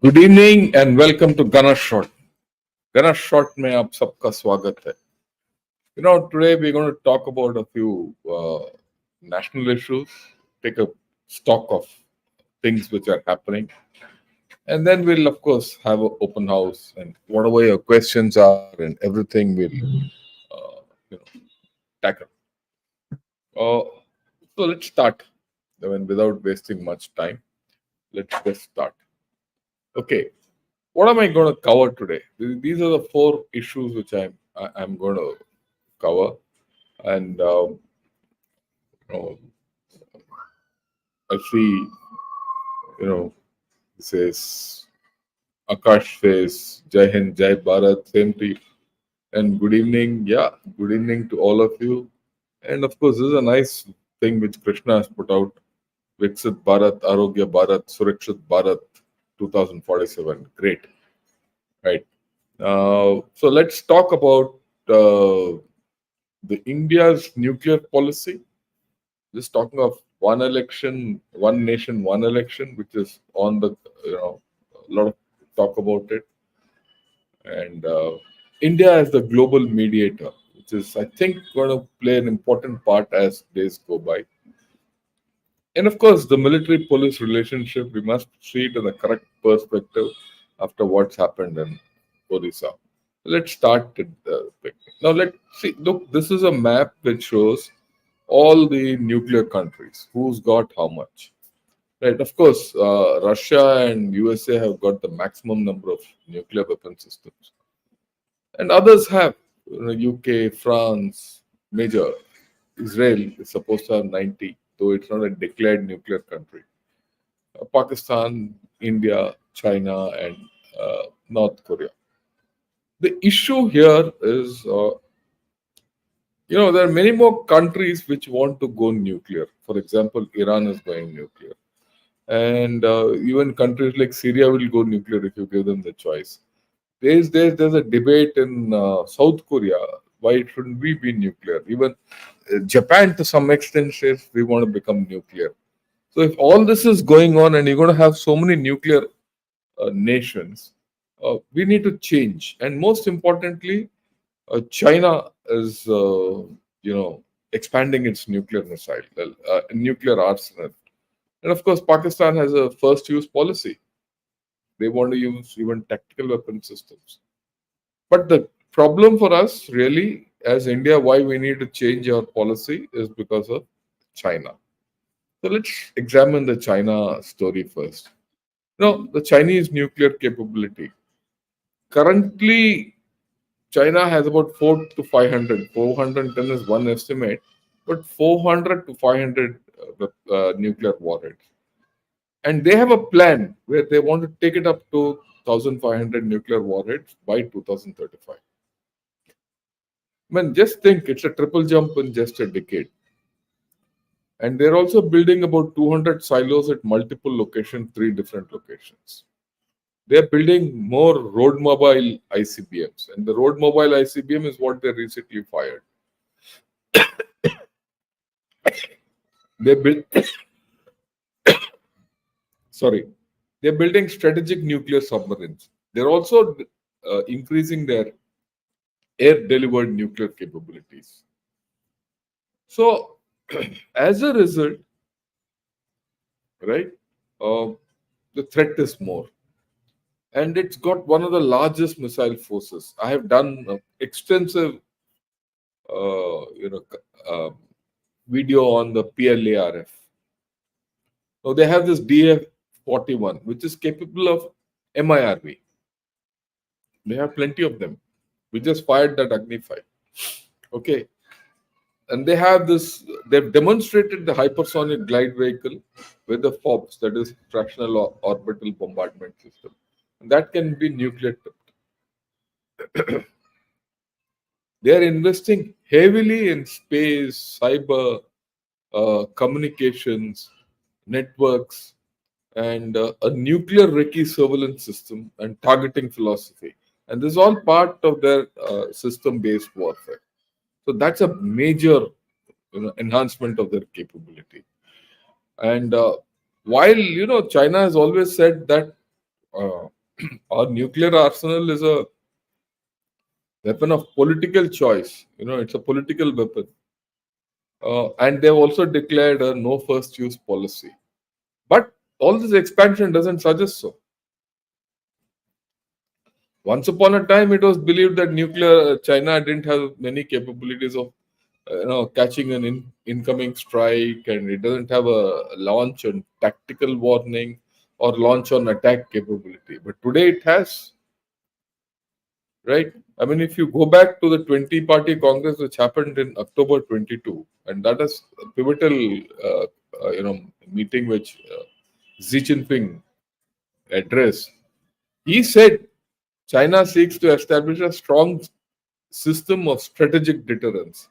Good evening and welcome to Ganesh shot. Ganesh shot में आप सबका स्वागत है. Today we're going to talk about a few national issues, take a stock of things which are happening, and then we'll of course have an open house and whatever your questions are and everything we'll tackle. Uh, so let's start. I mean, without wasting much time, let's just start. Okay, what am I going to cover today? These are the four issues which I'm going to cover, and uh, I see, it says Akash says Jai Hind, Jai Bharat, same to you, and good evening. Yeah, good evening to all of you. And of course, this is a nice thing which Krishna has put out: Viksit Bharat, Arogya Bharat, Surakshit Bharat, 2047. Great, right? So let's talk about the India's nuclear policy. Just talking of one election, one nation, one election, which is on the a lot of talk about it, and India as the global mediator, which is I think going to play an important part as days go by. And of course, the military-police relationship, we must see it in the correct perspective after what's happened in Odisha. Let's start it. Now, let's see. Look, this is a map which shows all the nuclear countries, who's got how much. Right, of course, Russia and USA have got the maximum number of nuclear weapon systems, and others have. UK, France, major. Israel is supposed to have 90, though it's not a declared nuclear country. Pakistan, India, China, and North Korea. The issue here is, there are many more countries which want to go nuclear. For example, Iran is going nuclear. And even countries like Syria will go nuclear if you give them the choice. There's a debate in South Korea why shouldn't we be nuclear. Even Japan, to some extent, says we want to become nuclear. So if all this is going on and you're going to have so many nuclear nations, we need to change. And most importantly, China is, expanding its nuclear missile, nuclear arsenal. And of course, Pakistan has a first use policy. They want to use even tactical weapon systems. But the problem for us, really, as India, why we need to change our policy is because of China. So let's examine the China story first. The Chinese nuclear capability. Currently, China has about 4 to 500. 410 is one estimate, but 400 to 500 nuclear warheads. And they have a plan where they want to take it up to 1,500 nuclear warheads by 2035. I mean, just think it's a triple jump in just a decade. And they're also building about 200 silos at multiple locations, 3 different locations. They're building more road mobile ICBMs. And the road mobile ICBM is what they recently fired. They built they're building strategic nuclear submarines. They're also increasing their air delivered nuclear capabilities. So, as a result, right, the threat is more. And it's got one of the largest missile forces. I have done extensive, video on the PLARF. Now they have this DF-41, which is capable of MIRV. They have plenty of them. We just fired that Agni 5. Okay. And they have this, they've demonstrated the hypersonic glide vehicle with the FOBS, that is fractional orbital bombardment system. And that can be nuclear tipped. They are investing heavily in space, cyber, communications, networks, and a nuclear recce surveillance system and targeting philosophy. And this is all part of their system-based warfare. So that's a major enhancement of their capability. And while China has always said that Our nuclear arsenal is a weapon of political choice. It's a political weapon. And they've also declared a no first use policy. But all this expansion doesn't suggest so. Once upon a time, it was believed that nuclear China didn't have many capabilities of catching an incoming strike, and it doesn't have a launch and tactical warning or launch on attack capability. But today it has, right? I mean, if you go back to the 20-party Congress which happened in October 22, and that is a pivotal, meeting which Xi Jinping addressed. He said China seeks to establish a strong system of strategic deterrence.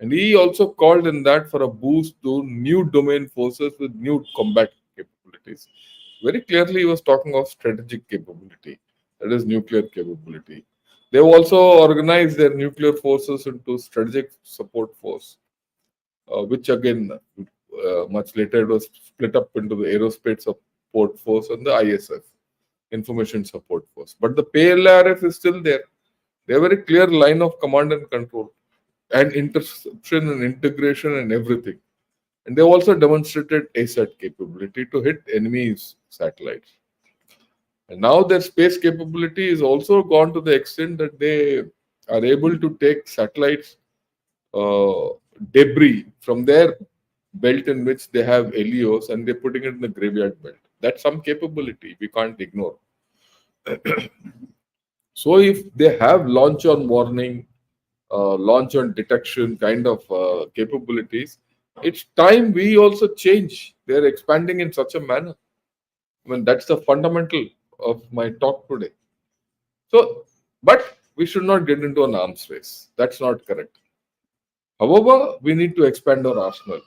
And he also called in that for a boost to new domain forces with new combat capabilities. Very clearly, he was talking of strategic capability, that is, nuclear capability. They've also organized their nuclear forces into strategic support force, which again, much later, it was split up into the aerospace support force and the ISF, information support force. But the PLRF is still there. They have a very clear line of command and control and interception and integration and everything. And they also demonstrated ASAT capability to hit enemies' satellites. And now their space capability is also gone to the extent that they are able to take satellites uh, debris from their belt in which they have LEOs and they're putting it in the graveyard belt. That's some capability we can't ignore. So if they have launch on warning, launch on detection kind of capabilities, it's time we also change. They're expanding in such a manner. I mean, that's the fundamental of my talk today. So, but we should not get into an arms race. That's not correct. However, we need to expand our arsenal.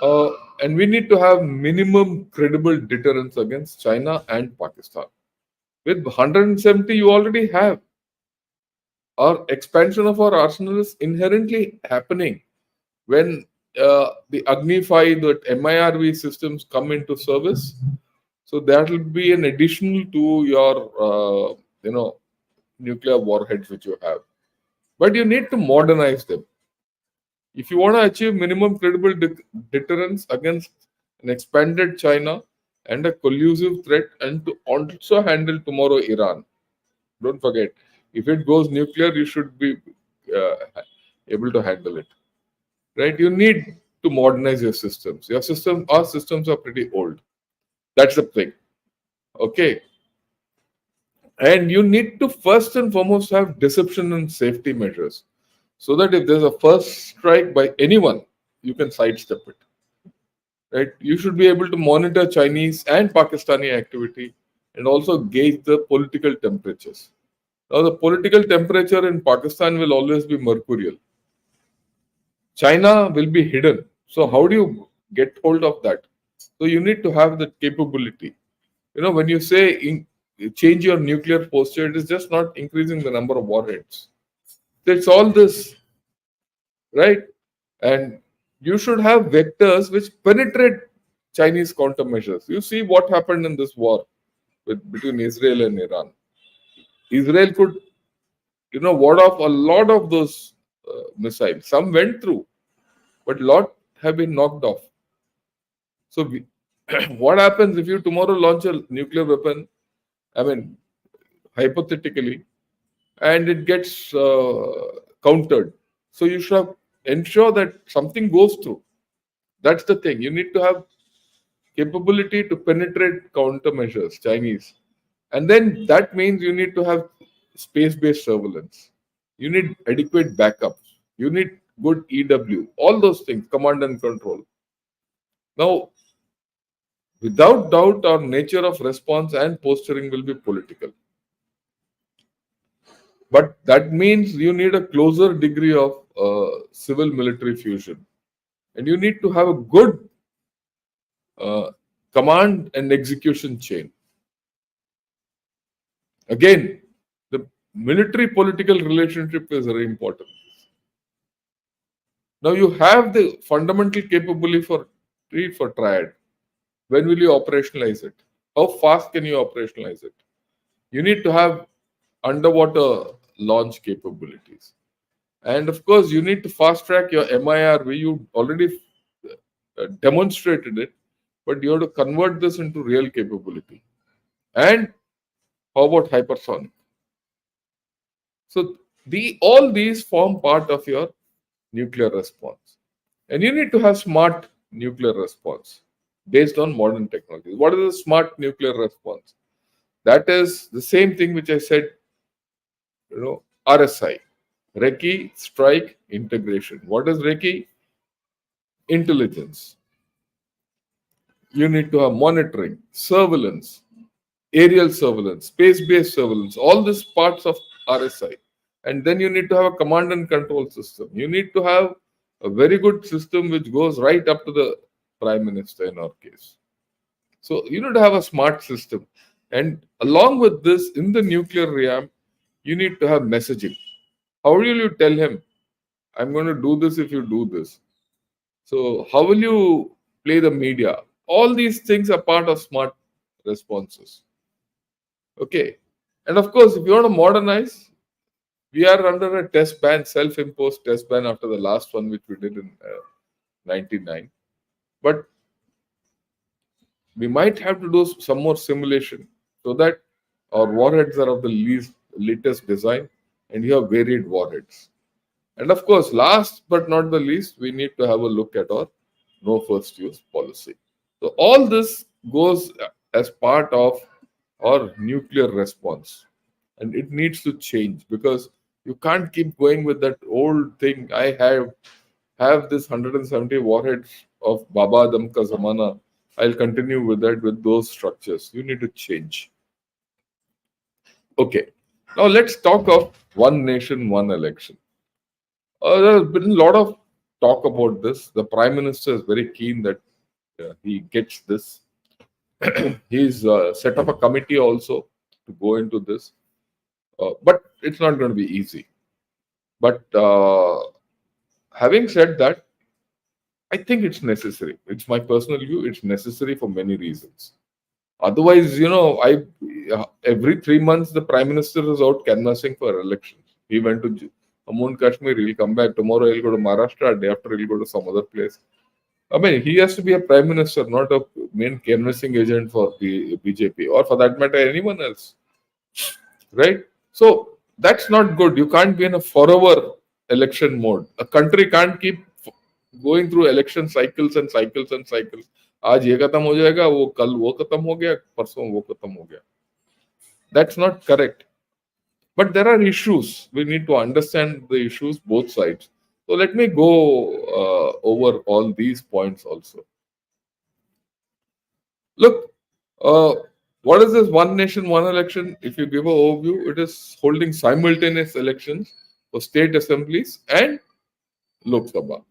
Uh, and we need to have minimum credible deterrence against China and Pakistan. With 170, you already have. Our expansion of our arsenal is inherently happening when the Agnify, the MIRV systems come into service. So that will be an additional to your, nuclear warheads which you have. But you need to modernize them. If you want to achieve minimum credible deterrence against an expanded China and a collusive threat, and to also handle tomorrow Iran, don't forget, if it goes nuclear, you should be uh, able to handle it, right? You need to modernize your systems. Our systems are pretty old. That's the thing. Okay. And you need to first and foremost have deception and safety measures so that if there's a first strike by anyone, you can sidestep it. Right? You should be able to monitor Chinese and Pakistani activity and also gauge the political temperatures. Now, the political temperature in Pakistan will always be mercurial. China will be hidden. So, how do you get hold of that? So, you need to have that capability. When you say change your nuclear posture, it is just not increasing the number of warheads. It's all this, right? And you should have vectors which penetrate Chinese countermeasures. You see what happened in this war between Israel and Iran. Israel could, ward off a lot of those missiles. Some went through, but a lot have been knocked off. So, what happens if you tomorrow launch a nuclear weapon? I mean, hypothetically, and it gets countered. So you should have ensure that something goes through. That's the thing. You need to have capability to penetrate countermeasures, Chinese. And then that means you need to have space-based surveillance. You need adequate backups. You need good EW. All those things, command and control. Now, without doubt, our nature of response and posturing will be political. But that means you need a closer degree of civil military fusion. And you need to have a good uh, command and execution chain. Again, the military political relationship is very important. Now you have the fundamental capability for triad. When will you operationalize it? How fast can you operationalize it? You need to have underwater launch capabilities. And of course, you need to fast track your MIRV. You already demonstrated it, but you have to convert this into real capability. And how about hypersonic? So all these form part of your nuclear response. And you need to have smart nuclear response based on modern technologies. What is a smart nuclear response? That is the same thing which I said, RSI, Recce, Strike, Integration. What is Recce? Intelligence. You need to have monitoring, surveillance, aerial surveillance, space-based surveillance, all these parts of RSI. And then you need to have a command and control system. You need to have a very good system which goes right up to the prime minister in our case. So you need to have a smart system. And along with this, in the nuclear realm, you need to have messaging. How will you tell him, I'm going to do this if you do this? So how will you play the media? All these things are part of smart responses. Okay. And of course, if you want to modernize, we are under a test ban, self-imposed test ban after the last one, which we did in 99. But we might have to do some more simulation so that our warheads are of the latest design and you have varied warheads. And of course, last but not the least, we need to have a look at our no first use policy. So all this goes as part of our nuclear response, and it needs to change because you can't keep going with that old thing. I have this 170 warheads of Baba Adam Ka Zamana. I'll continue with that with those structures. You need to change. Okay. Now let's talk of one nation, one election. There's been a lot of talk about this. The Prime Minister is very keen that he gets this. He's set up a committee also to go into this. But it's not going to be easy. But having said that, I think it's necessary. It's my personal view. It's necessary for many reasons. Otherwise, every 3 months the Prime Minister is out canvassing for elections. He went to Jammu and Kashmir. He'll come back tomorrow. He'll go to Maharashtra. Day after, he'll go to some other place. I mean, he has to be a Prime Minister, not a main canvassing agent for the BJP or for that matter anyone else, right? So that's not good. You can't be in a forever election mode. A country can't keep going through election cycles and cycles and cycles. आज ये खत्म हो जाएगा, वो कल वो खत्म हो गया, परसों वो खत्म हो गया. That's not correct. But there are issues. We need to understand the issues both sides. So let me go over all these points also. Look, what is this one nation, one election? If you give an overview, it is holding simultaneous elections for state assemblies and Lok Sabha.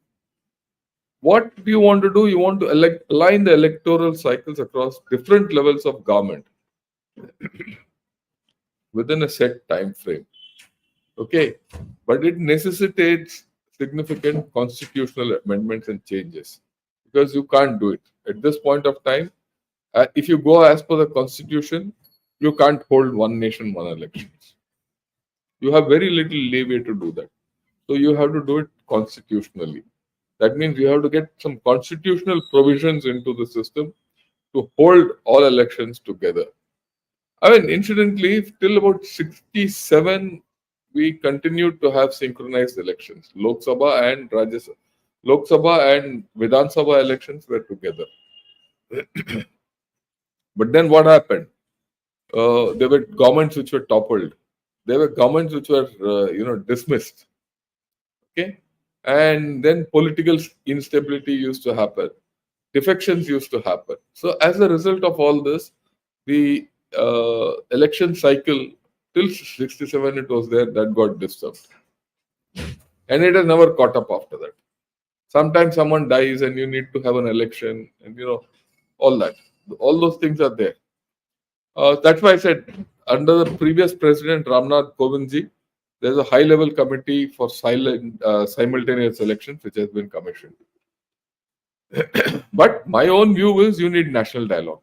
What do you want to do? You want to align the electoral cycles across different levels of government within a set time frame. Okay, but it necessitates significant constitutional amendments and changes because you can't do it at this point of time. If you go as per the constitution, you can't hold one nation, one elections. You have very little leeway to do that. So you have to do it constitutionally. That means you have to get some constitutional provisions into the system to hold all elections together. I mean, incidentally, till about 67, we continued to have synchronized elections. Lok Sabha and Vidhan Sabha elections were together. But then what happened? There were governments which were toppled. There were governments which were, dismissed. Okay, and then political instability used to happen. Defections used to happen. So as a result of all this, the election cycle till 67 it was there that got disturbed, and it has never caught up after that. Sometimes someone dies and you need to have an election, and all that. All those things are there. That's why I said under the previous president Ramnath Kovindji, there's a high-level committee for simultaneous elections which has been commissioned. But my own view is you need national dialogue.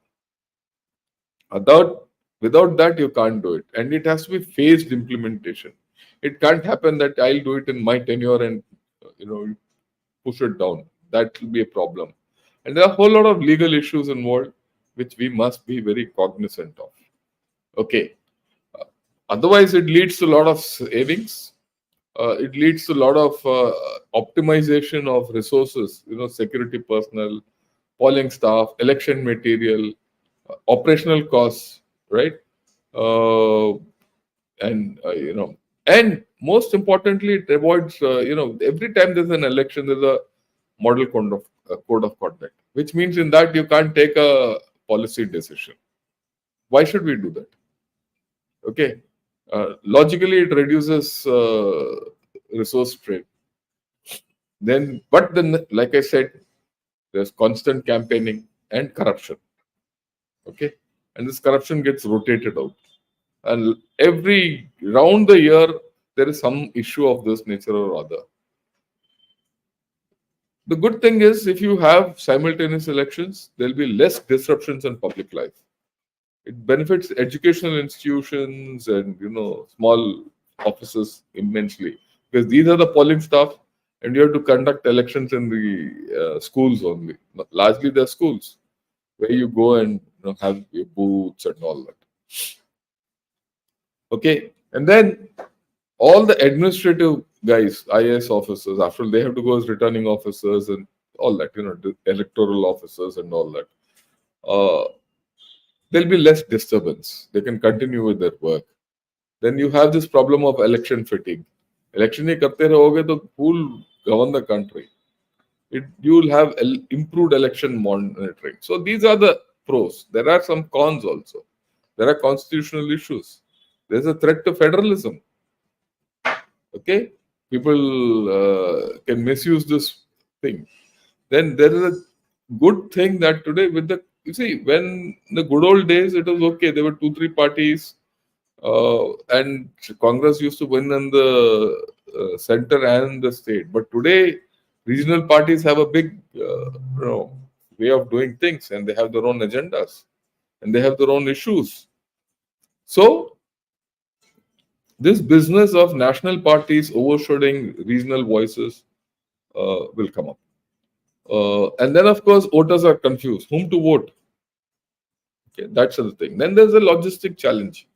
Without Without that, you can't do it. And it has to be phased implementation. It can't happen that I'll do it in my tenure and push it down. That will be a problem. And there are a whole lot of legal issues involved, which we must be very cognizant of. Okay. Otherwise, it leads to a lot of savings. It leads to a lot of optimization of resources, security personnel, polling staff, election material, operational costs, right? Uh, and most importantly, it avoids, every time there's an election, there's a model code of conduct, which means in that you can't take a policy decision. Why should we do that? Okay. Logically, it reduces resource trade. But then, like I said, there's constant campaigning and corruption. Okay. And this corruption gets rotated out. And every round the year, there is some issue of this nature or other. The good thing is, if you have simultaneous elections, there'll be less disruptions in public life. It benefits educational institutions and small offices immensely, because these are the polling staff, and you have to conduct elections in the schools only. Largely, they're schools where you go and have your booths and all that. Okay, and then all the administrative guys, IAS officers, after they have to go as returning officers and all that, the electoral officers and all that. There'll be less disturbance. They can continue with their work. Then you have this problem of election fatigue. Election ही करते रहोगे तो who will govern the country? You will have improved election monitoring. So these are the pros. There are some cons also. There are constitutional issues. There's a threat to federalism. Okay, people can misuse this thing. Then there is a good thing that today with the when in the good old days it was okay. There were 2-3 parties, and Congress used to win in the center and the state. But today, regional parties have a big way of doing things, and they have their own agendas, and they have their own issues. So this business of national parties overshadowing regional voices will come up. And then, of course, voters are confused whom to vote. Okay, that's the thing. Then there's a logistic challenge.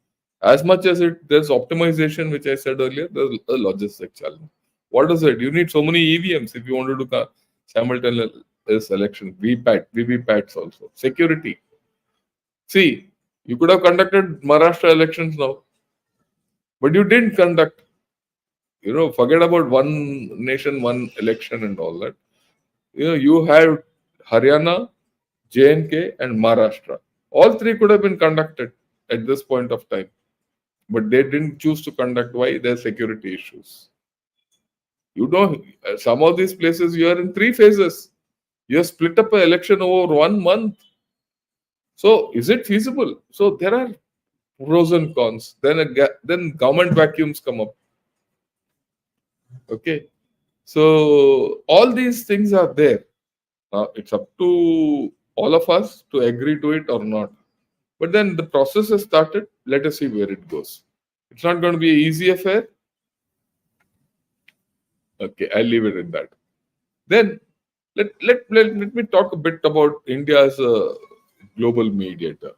As much as there's optimization, which I said earlier, there's a logistic challenge. What is it? You need so many EVMs if you want to do simultaneous election, VVPATs also. Security. See, you could have conducted Maharashtra elections now, but you didn't conduct. Forget about one nation, one election and all that. You have Haryana, JNK, and Maharashtra. All three could have been conducted at this point of time, but they didn't choose to conduct. Why? Their security issues. Some of these places you are in 3 phases. You have split up an election over 1 month. So is it feasible? So there are pros and cons. Then government vacuums come up. Okay. So all these things are there. It's up to all of us to agree to it or not. But then the process has started. Let us see where it goes. It's not going to be an easy affair. Okay, I'll leave it at that. Then let me talk a bit about India as a global mediator.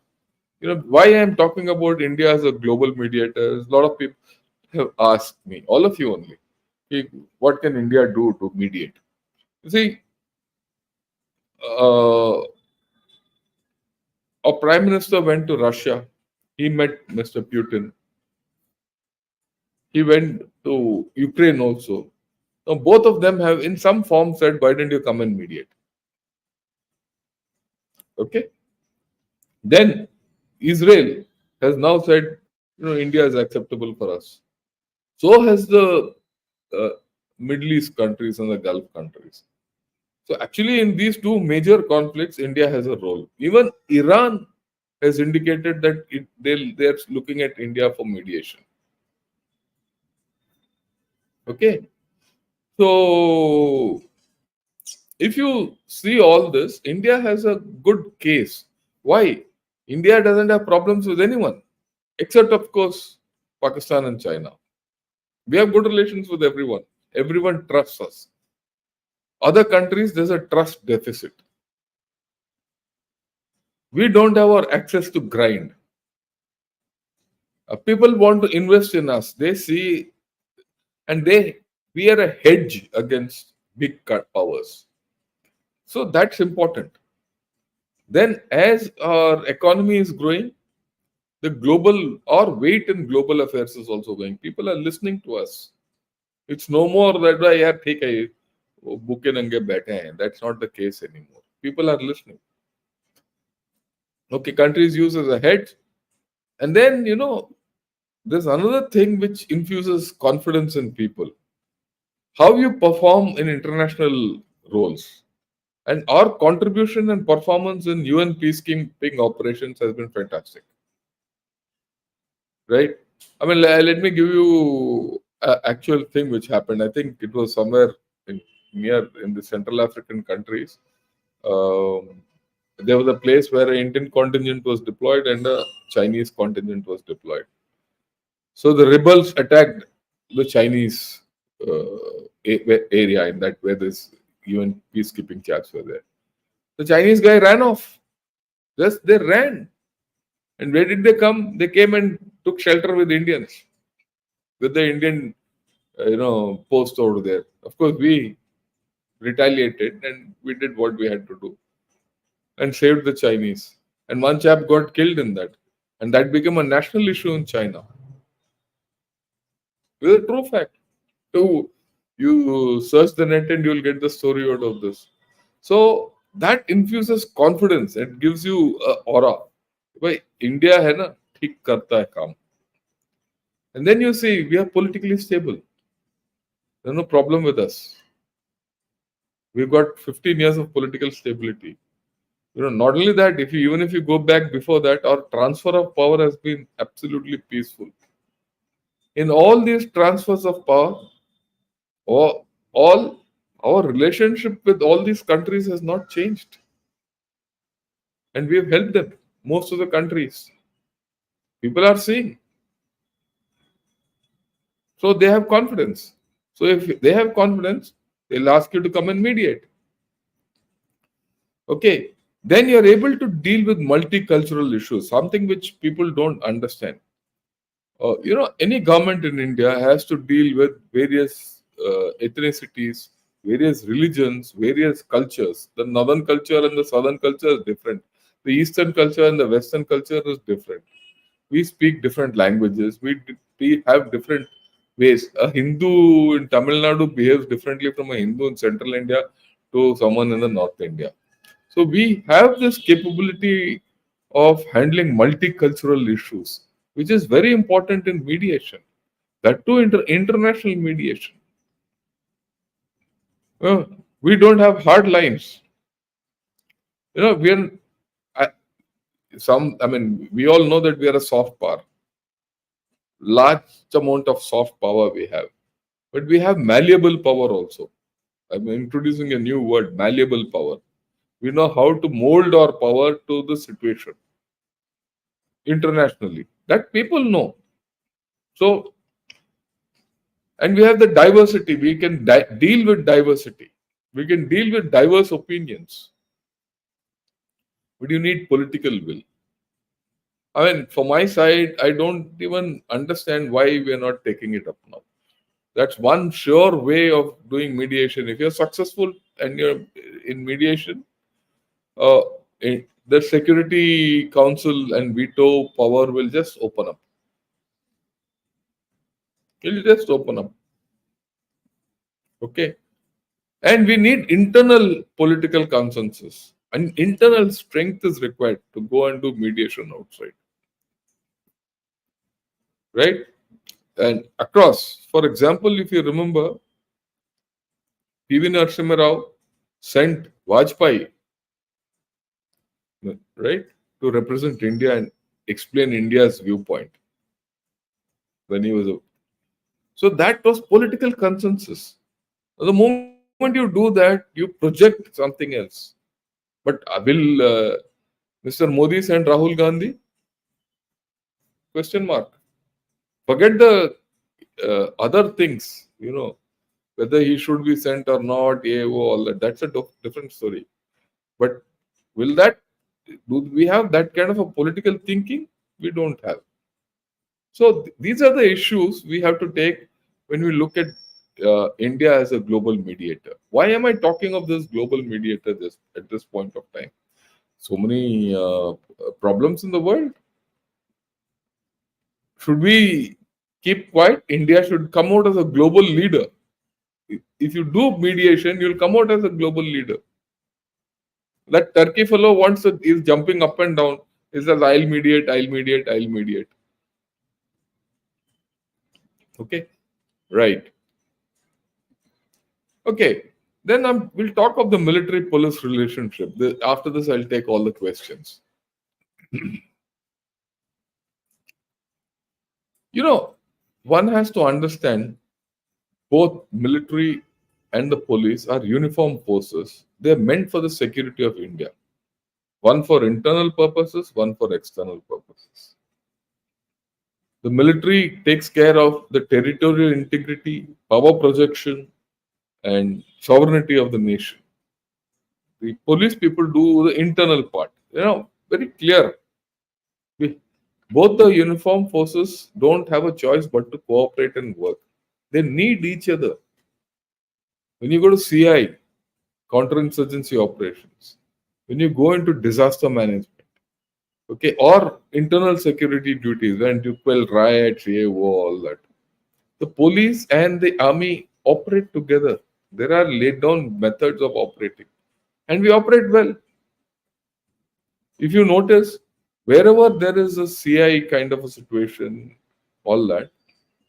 Why I'm talking about India as a global mediator is a lot of people have asked me, all of you only, what can India do to mediate? You see, our prime minister went to Russia. He met Mr. Putin. He went to Ukraine also. Now, both of them have in some form said, why don't you come and mediate? Okay. Then Israel has now said, India is acceptable for us. So has the Middle East countries and the Gulf countries. So actually, in these two major conflicts, India has a role. Even Iran has indicated that they're looking at India for mediation. Okay. So if you see all this, India has a good case. Why? India doesn't have problems with anyone. except of course Pakistan and China. We have good relations with everyone. Everyone trusts us. Other countries, there's a trust deficit. We don't have our access to grind. People want to invest in us. They see, and we are a hedge against big powers. So that's important. Then, as our economy is growing, the global our weight in global affairs is also going. People are listening to us. It's no more that यार ठीक है वो bouquet नंगे बैठे हैं. That's not the case anymore. People are listening. Okay, countries use as a hedge, and then there's another thing which infuses confidence in people. How you perform in international roles. And our contribution and performance in UN peacekeeping operations has been fantastic. Right? I mean, let me give you an actual thing which happened. I think it was somewhere near in the Central African countries. Um, there was a place where an Indian contingent was deployed and a Chinese contingent was deployed. So the rebels attacked the Chinese area in that where this UN peacekeeping chaps were there. The Chinese guy ran off. Just they ran. And where did they come? They came and took shelter with Indians, with the Indian, post over there. Of course, we retaliated and we did what we had to do and saved the Chinese. And one chap got killed in that. And that became a national issue in China. It's a true fact. So you search the net and you'll get the story out of this. So that infuses confidence. It gives you an aura. भाई India है ना ठीक करता है काम. And then you see we are politically stable. There's no problem with us. We've got 15 years of political stability. Not only that, even if you go back before that, our transfer of power has been absolutely peaceful. In all these transfers of power, all our relationship with all these countries has not changed. And we have helped them, most of the countries. People are seeing. So they have confidence. So if they have confidence, they'll ask you to come and mediate. Okay. Then you're able to deal with multicultural issues, something which people don't understand. Any government in India has to deal with various ethnicities, various religions, various cultures. The northern culture and the southern culture is different. The eastern culture and the western culture is different. We speak different languages. We have different ways. A Hindu in Tamil Nadu behaves differently from a Hindu in central India to someone in the North India. So we have this capability of handling multicultural issues, which is very important in mediation. That too, international mediation. We don't have hard lines. We are we all know that we are a soft power. Large amount of soft power we have, but we have malleable power also. I'm introducing a new word, malleable power. We know how to mold our power to the situation internationally. That people know. So, and we have the diversity. We can deal with diversity. We can deal with diverse opinions. But you need political will. I mean, for my side, I don't even understand why we are not taking it up now. That's one sure way of doing mediation. If you're successful and you're in mediation, uh, the Security Council and veto power will just open up. It'll just open up. Okay. And we need internal political consensus. And internal strength is required to go and do mediation outside. Right? And across, for example, if you remember, P.V. Narasimha Rao sent Vajpayee, right, to represent India and explain India's viewpoint when he was a. So that was political consensus. The moment you do that, you project something else. But will Mr. Modi send Rahul Gandhi? Question mark. Forget the other things, whether he should be sent or not, AO, all that. That's a different story. But will that, do we have that kind of a political thinking? We don't have. So these are the issues we have to take when we look at India as a global mediator. Why am I talking of this global mediator at this point of time? So many problems in the world. Should we keep quiet? India should come out as a global leader. If you do mediation, you'll come out as a global leader. That Turkey fellow is jumping up and down. He says, I'll mediate, I'll mediate, I'll mediate. Okay, right. Okay, then we'll talk of the military police relationship. After this, I'll take all the questions. One has to understand both military and the police are uniform forces. They're meant for the security of India. One for internal purposes, one for external purposes. The military takes care of the territorial integrity, power projection, and sovereignty of the nation. The police people do the internal part. Very clear. Both the uniform forces don't have a choice but to cooperate and work. They need each other. When you go to CI, counterinsurgency operations, when you go into disaster management, okay, or internal security duties, when you quell riots, all that, the police and the army operate together. There are laid down methods of operating, and we operate well. If you notice, wherever there is a CI kind of a situation, all that,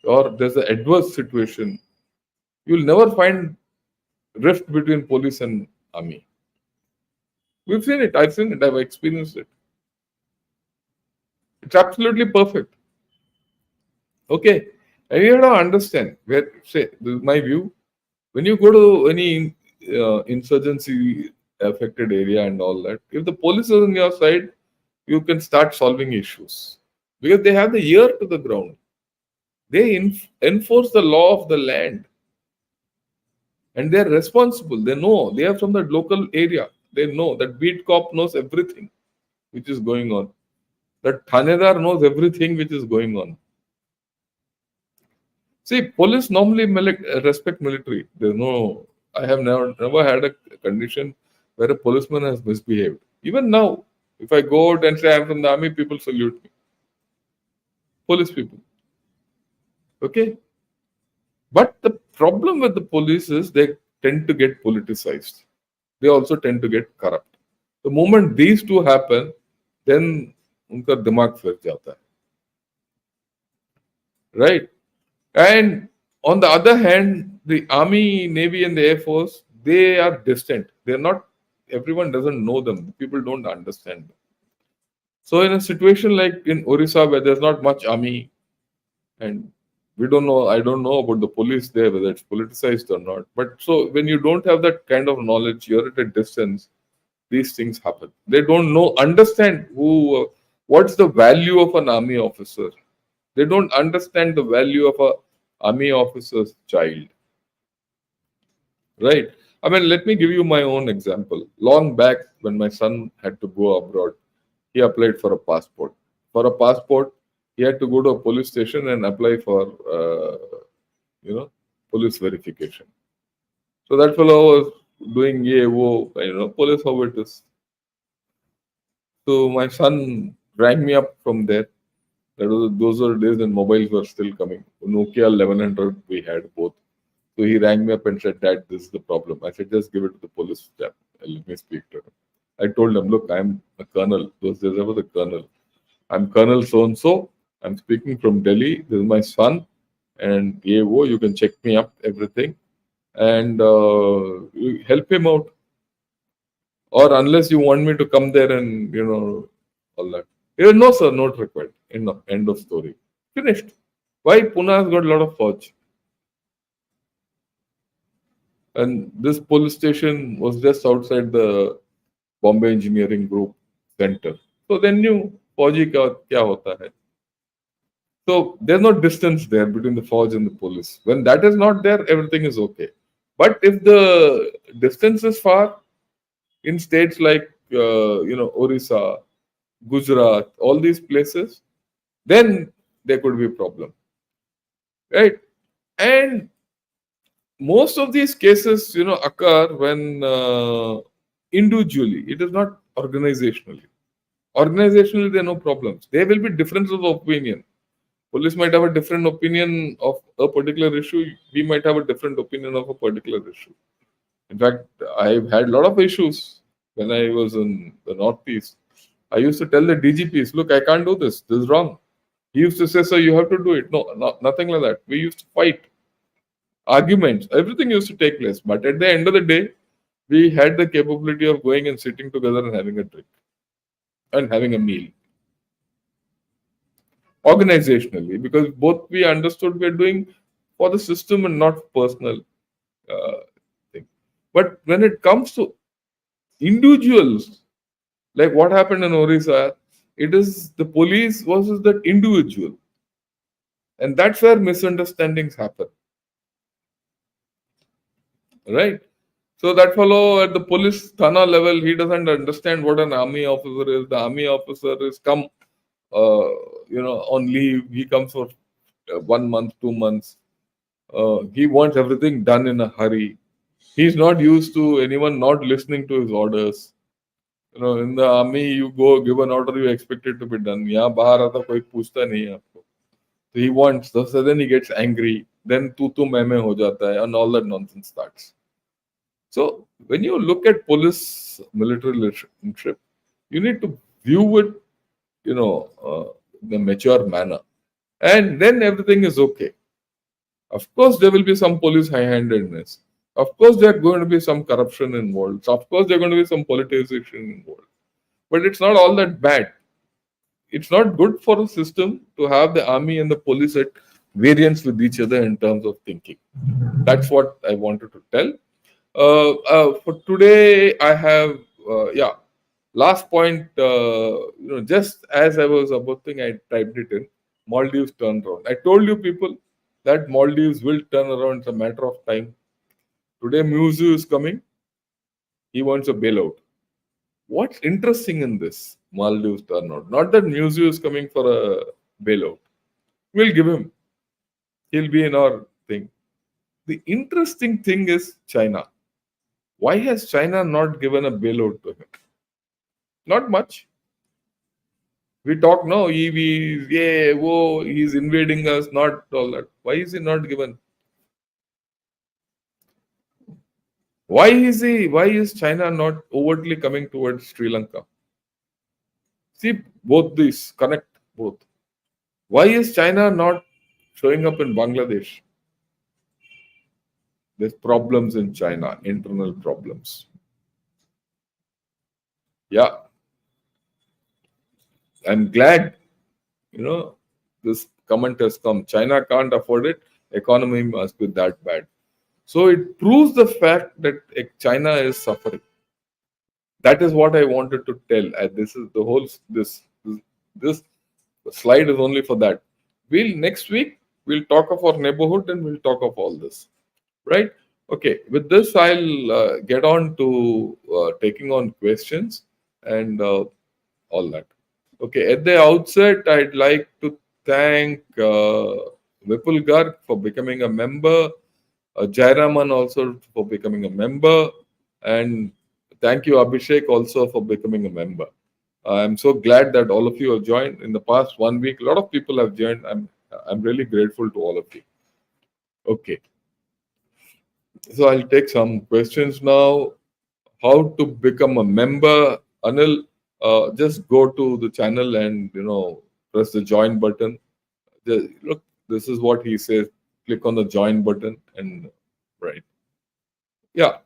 or there's an adverse situation, you'll never find rift between police and army. We've seen it. I've seen it. I've experienced it. It's absolutely perfect. Okay. And you have to understand where, say, this is my view. When you go to any insurgency affected area and all that, if the police is on your side, you can start solving issues because they have the ear to the ground. They enforce the law of the land and they're responsible. They know they are from the local area. They know that beat cop knows everything which is going on. That Thanedar knows everything which is going on. See, police normally respect military. There's no. I have never had a condition where a policeman has misbehaved. Even now, if I go out and say I'm from the army, people salute me. Police people. Okay? But the problem with the police is they tend to get politicized. They also tend to get corrupt. The moment these two happen, then उनका दिमाग फिर जाता है. Right? And on the other hand, the army, navy, and the air force, they are distant. They're not. Everyone doesn't know them. People don't understand them. So in a situation like in Orissa, where there's not much army, and we don't know, I don't know about the police there whether it's politicized or not. But so when you don't have that kind of knowledge, you're at a distance. These things happen. They don't understand what's the value of an army officer. They don't understand the value of a army officer's child. Right? I mean, let me give you my own example. Long back, when my son had to go abroad, he applied for a passport. For a passport, he had to go to a police station and apply for, police verification. So that fellow was doing police how it is. So my son rang me up from there. Those were days when mobiles were still coming. Nokia 1100 we had both. So he rang me up and said, Dad, this is the problem. I said, just give it to the police chap. Let me speak to him. I told him, look, I'm a colonel. Those days I was a colonel. I'm Colonel so-and-so. I'm speaking from Delhi. This is my son. And AO, you can check me up, everything. And you help him out. Or unless you want me to come there and, all that. No, sir, not required. End of story. Finished. Why? Pune has got a lot of fudge. And this police station was just outside the Bombay Engineering Group Center. So they knew Fauji kya hota hai. So there's no distance there between the force and the police. When that is not there, everything is okay. But if the distance is far in states like Orissa, Gujarat, all these places, then there could be a problem, right? And most of these cases, occur when individually. It is not organizationally. Organizationally, there are no problems. There will be difference of opinion. Police might have a different opinion of a particular issue. We might have a different opinion of a particular issue. In fact, I've had a lot of issues when I was in the Northeast. I used to tell the DGPs, look, I can't do this. This is wrong. He used to say, sir, you have to do it. No, nothing like that. We used to fight, arguments, everything used to take place. But at the end of the day, we had the capability of going and sitting together and having a drink and having a meal organizationally, because both we understood we are doing for the system and not personal uh, thing. But when it comes to individuals, like what happened in Orissa, it is the police versus that individual, and that's where misunderstandings happen, right? So that fellow at the police thana level, he doesn't understand what an army officer is. The army officer is come, uh, on leave. He comes for 1 month, 2 months. He wants everything done in a hurry. He's not used to anyone not listening to his orders. In the army, you go give an order, you expect it to be done. यहाँ बाहर आता कोई पूछता नहीं है आपको. So he wants. So then he gets angry. Then तू मैं हो जाता है, and all that nonsense starts. So when you look at police military relationship, you need to view it, in a mature manner, and then everything is okay. Of course, there will be some police high-handedness. Of course, there are going to be some corruption involved. Of course, there are going to be some politicization involved. But it's not all that bad. It's not good for a system to have the army and the police at variance with each other in terms of thinking. That's what I wanted to tell. For today, I have, last point. Just as I was about thing, I typed it in. Maldives turned around. I told you people that Maldives will turn around. It's a matter of time. Today, Musu is coming. He wants a bailout. What's interesting in this Maldives turnout? Not that Musu is coming for a bailout. We'll give him. He'll be in our thing. The interesting thing is China. Why has China not given a bailout to him? Not much. We talk no EVs, yeah, whoa, he's invading us, not all that. Why is he not given? Why is China not overtly coming towards Sri Lanka? See, both these connect both. Why is China not showing up in Bangladesh? There's problems in China, internal problems. Yeah. I'm glad, this comment has come. China can't afford it. Economy must be that bad. So it proves the fact that China is suffering. That is what I wanted to tell. And this is the whole this slide is only for that. Next week we'll talk of our neighborhood and we'll talk of all this, right? Okay. With this, I'll get on to taking on questions and all that. Okay, at the outset, I'd like to thank Vipul Garg for becoming a member, Jairaman also for becoming a member, and thank you, Abhishek, also for becoming a member. I'm so glad that all of you have joined. In the past 1 week, a lot of people have joined. I'm really grateful to all of you. Okay, so I'll take some questions now. How to become a member? Anil, just go to the channel and press the join button. Look, this is what he says. Click on the join button and right. Yeah.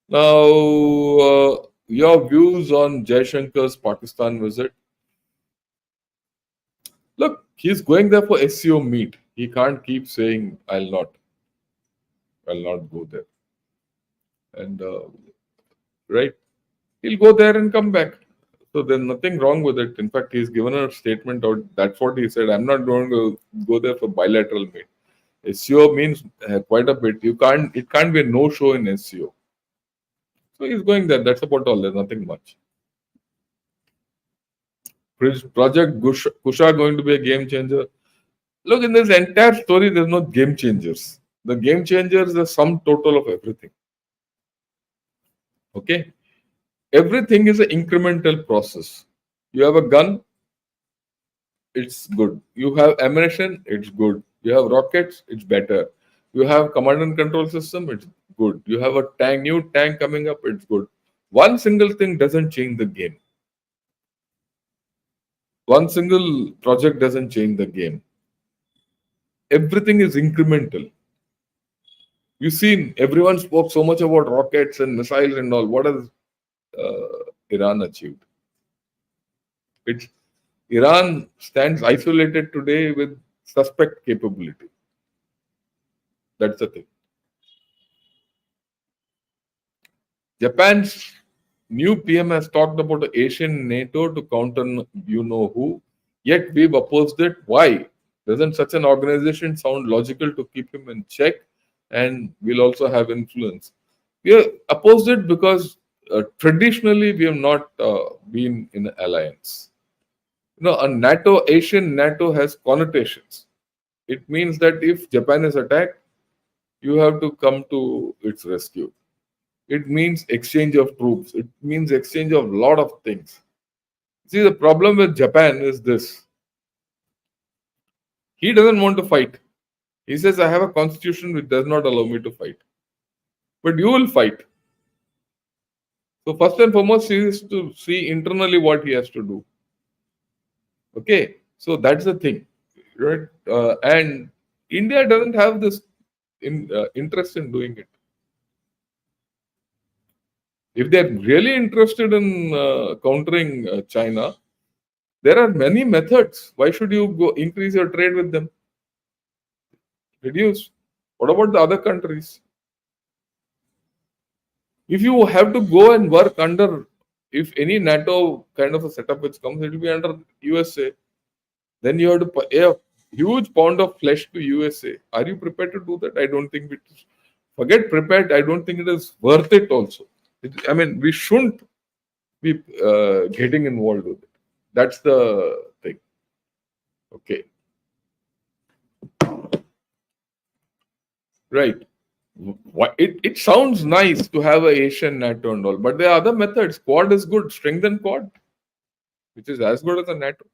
Now, your views on Jaishankar's Pakistan visit? Look, he's going there for SEO meet. He can't keep saying I'll not go there. And right, he'll go there and come back. So there's nothing wrong with it. In fact, he's given a statement out. That's what he said. I'm not going to go there for bilateral meet. SEO means quite a bit. You can't. It can't be a no-show in SEO. So he's going there. That's about all. There's nothing much. Project Kusha going to be a game changer. Look, in this entire story, there's no game changers. The game changers is the sum total of everything. Okay, everything is an incremental process. You have a gun, it's good. You have ammunition, it's good. You have rockets, it's better. You have command and control system, it's good. You have a new tank coming up, it's good. One single thing doesn't change the game. One single project doesn't change the game. Everything is incremental. You've seen everyone spoke so much about rockets and missiles and all. What has Iran achieved? It's Iran stands isolated today with suspect capability. That's the thing. Japan's new PM has talked about the Asian NATO to counter you know who, yet we've opposed it. Why? Doesn't such an organization sound logical to keep him in check and will also have influence? We have opposed it because traditionally we have not been in an alliance. A NATO, Asian NATO has connotations. It means that if Japan is attacked, you have to come to its rescue. It means exchange of troops. It means exchange of a lot of things. See, the problem with Japan is this. He doesn't want to fight. He says, I have a constitution which does not allow me to fight. But you will fight. So first and foremost, he is to see internally what he has to do. Okay, so that's the thing, right? And India doesn't have this interest in doing it. If they're really interested in countering China, there are many methods. Why should you go increase your trade with them? Reduce. What about the other countries? If you have to go and work under, if any NATO kind of a setup which comes, it will be under USA. Then you have to pay a huge pound of flesh to USA. Are you prepared to do that? I don't think it is. Forget prepared. I don't think it is worth it also. I mean, we shouldn't be getting involved with it. That's the thing. Okay. Right. It sounds nice to have a Asian NATO and all, but there are other methods. Quad is good. Strengthen Quad, which is as good as a NATO.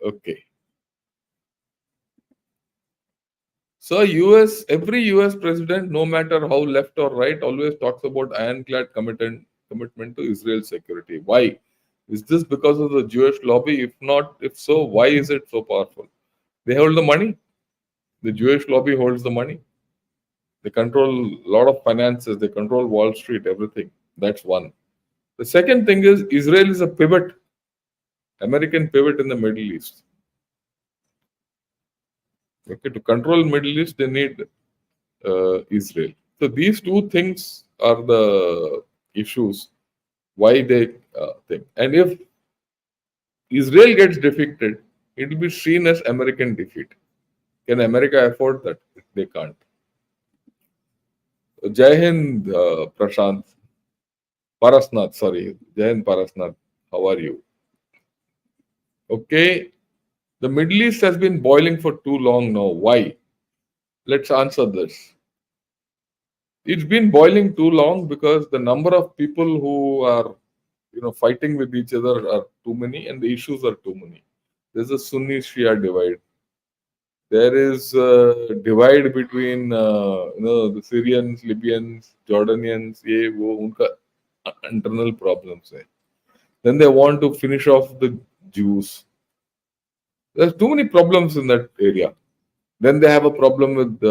Okay. So every US president, no matter how left or right, always talks about ironclad commitment to Israel's security. Why? Is this because of the Jewish lobby? If not, if so, why is it so powerful? They hold the money. The Jewish lobby holds the money. They control a lot of finances. They control Wall Street, everything. That's one. The second thing is Israel is a pivot, American pivot in the Middle East. Okay, to control Middle East, they need Israel. So these two things are the issues why they think. And if Israel gets defeated, it will be seen as American defeat. Can America afford that? They can't. Jai Hind, Prashant. Parasnath, sorry. Jai Hind Parasnath. How are you? Okay. The Middle East has been boiling for too long now. Why? Let's answer this. It's been boiling too long because the number of people who are fighting with each other are too many and the issues are too many. There's a Sunni Shia divide. There is a divide between the Syrians, Libyans, Jordanians. ये वो उनका internal problems है. Then they want to finish off the Jews. There's too many problems in that area. Then they have a problem with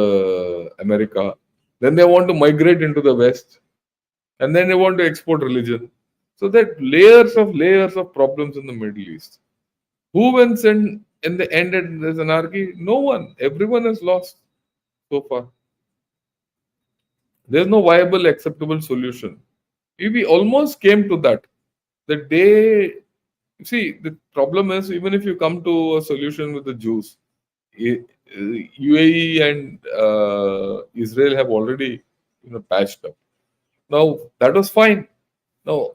America. Then they want to migrate into the West. And then they want to export religion. So that layers of problems in the Middle East. Who wins in the end and there's anarchy? No one. Everyone is lost so far. There's no viable, acceptable solution. We almost came to that. The day, see, the problem is even if you come to a solution with the Jews, UAE and Israel have already, patched up. Now that was fine. Now,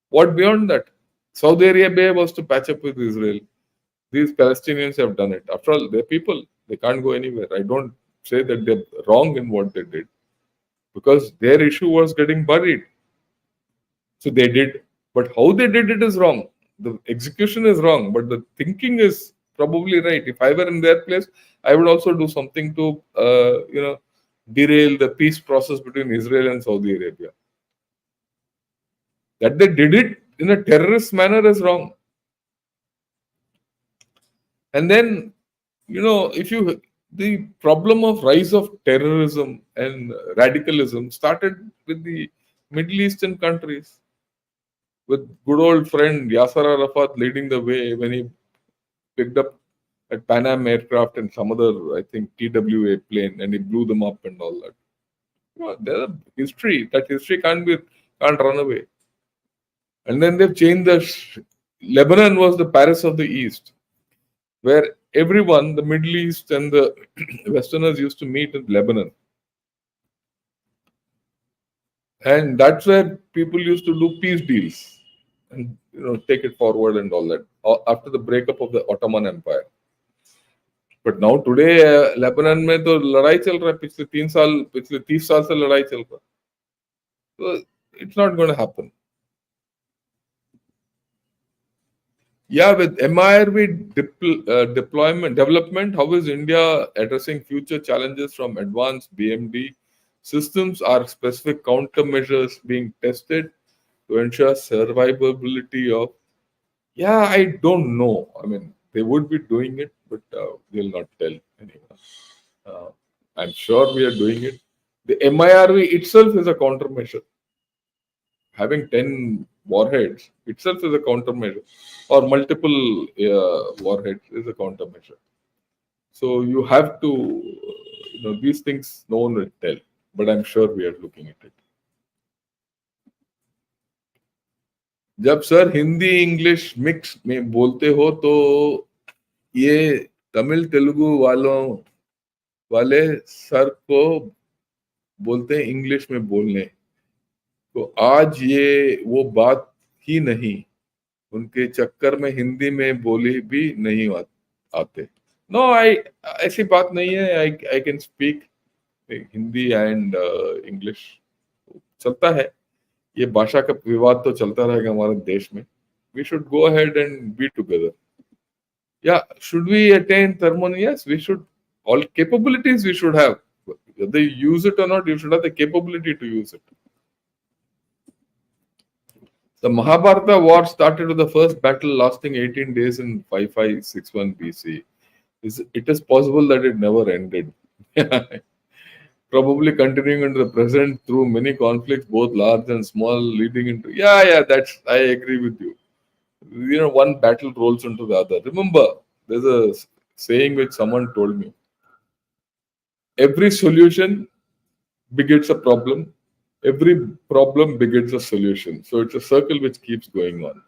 what beyond that? Saudi Arabia was to patch up with Israel. These Palestinians have done it. After all, they're people. They can't go anywhere. I don't say that they're wrong in what they did because their issue was getting buried. So they did. But how they did it is wrong. The execution is wrong, but the thinking is probably right. If I were in their place, I would also do something to, derail the peace process between Israel and Saudi Arabia. That they did it in a terrorist manner is wrong. And then, if you, the problem of rise of terrorism and radicalism started with the Middle Eastern countries, with good old friend Yasser Arafat leading the way when he picked up at Pan Am aircraft and some other, I think, TWA plane, and he blew them up and all that. There's a history. That history can't run away. And then they've changed Lebanon was the Paris of the East, where everyone, the Middle East and the Westerners used to meet in Lebanon. And that's where people used to do peace deals and take it forward and all that after the breakup of the Ottoman Empire. But now today Lebanon में तो लड़ाई चल रहा है पिछले 30 साल से लड़ाई चल रहा है. So it's not going to happen. Yeah, with MIRV development, how is India addressing future challenges from advanced BMD systems? Are specific countermeasures being tested to ensure survivability of? Yeah, I don't know. I mean, they would be doing it, but they'll not tell anyone. I'm sure we are doing it. The MIRV itself is a countermeasure. Having 10 warheads itself is a countermeasure, or multiple warheads is a countermeasure. So you have to, these things no one will tell, but I'm sure we are looking at it. जब sir Hindi English mix में बोलते हो तो ये तमिल तेलुगु वाले sir को बोलते हैं इंग्लिश में बोलने, तो आज ये वो बात ही नहीं, उनके चक्कर में हिंदी में बोली भी नहीं आते. नो, ऐसी बात नहीं है. I can speak Hindi and English. चलता है, ये भाषा का विवाद तो चलता रहेगा हमारे देश में. We should go ahead and be together. Yeah, should we attain thermon? Yes, we should. All capabilities we should have. Whether you use it or not, you should have the capability to use it. The Mahabharata war started with the first battle lasting 18 days in 5561 BC. It is possible that it never ended. Probably continuing into the present through many conflicts, both large and small, leading into. Yeah, I agree with you. One battle rolls into the other. Remember, there's a saying which someone told me. Every solution begets a problem. Every problem begets a solution. So it's a circle which keeps going on.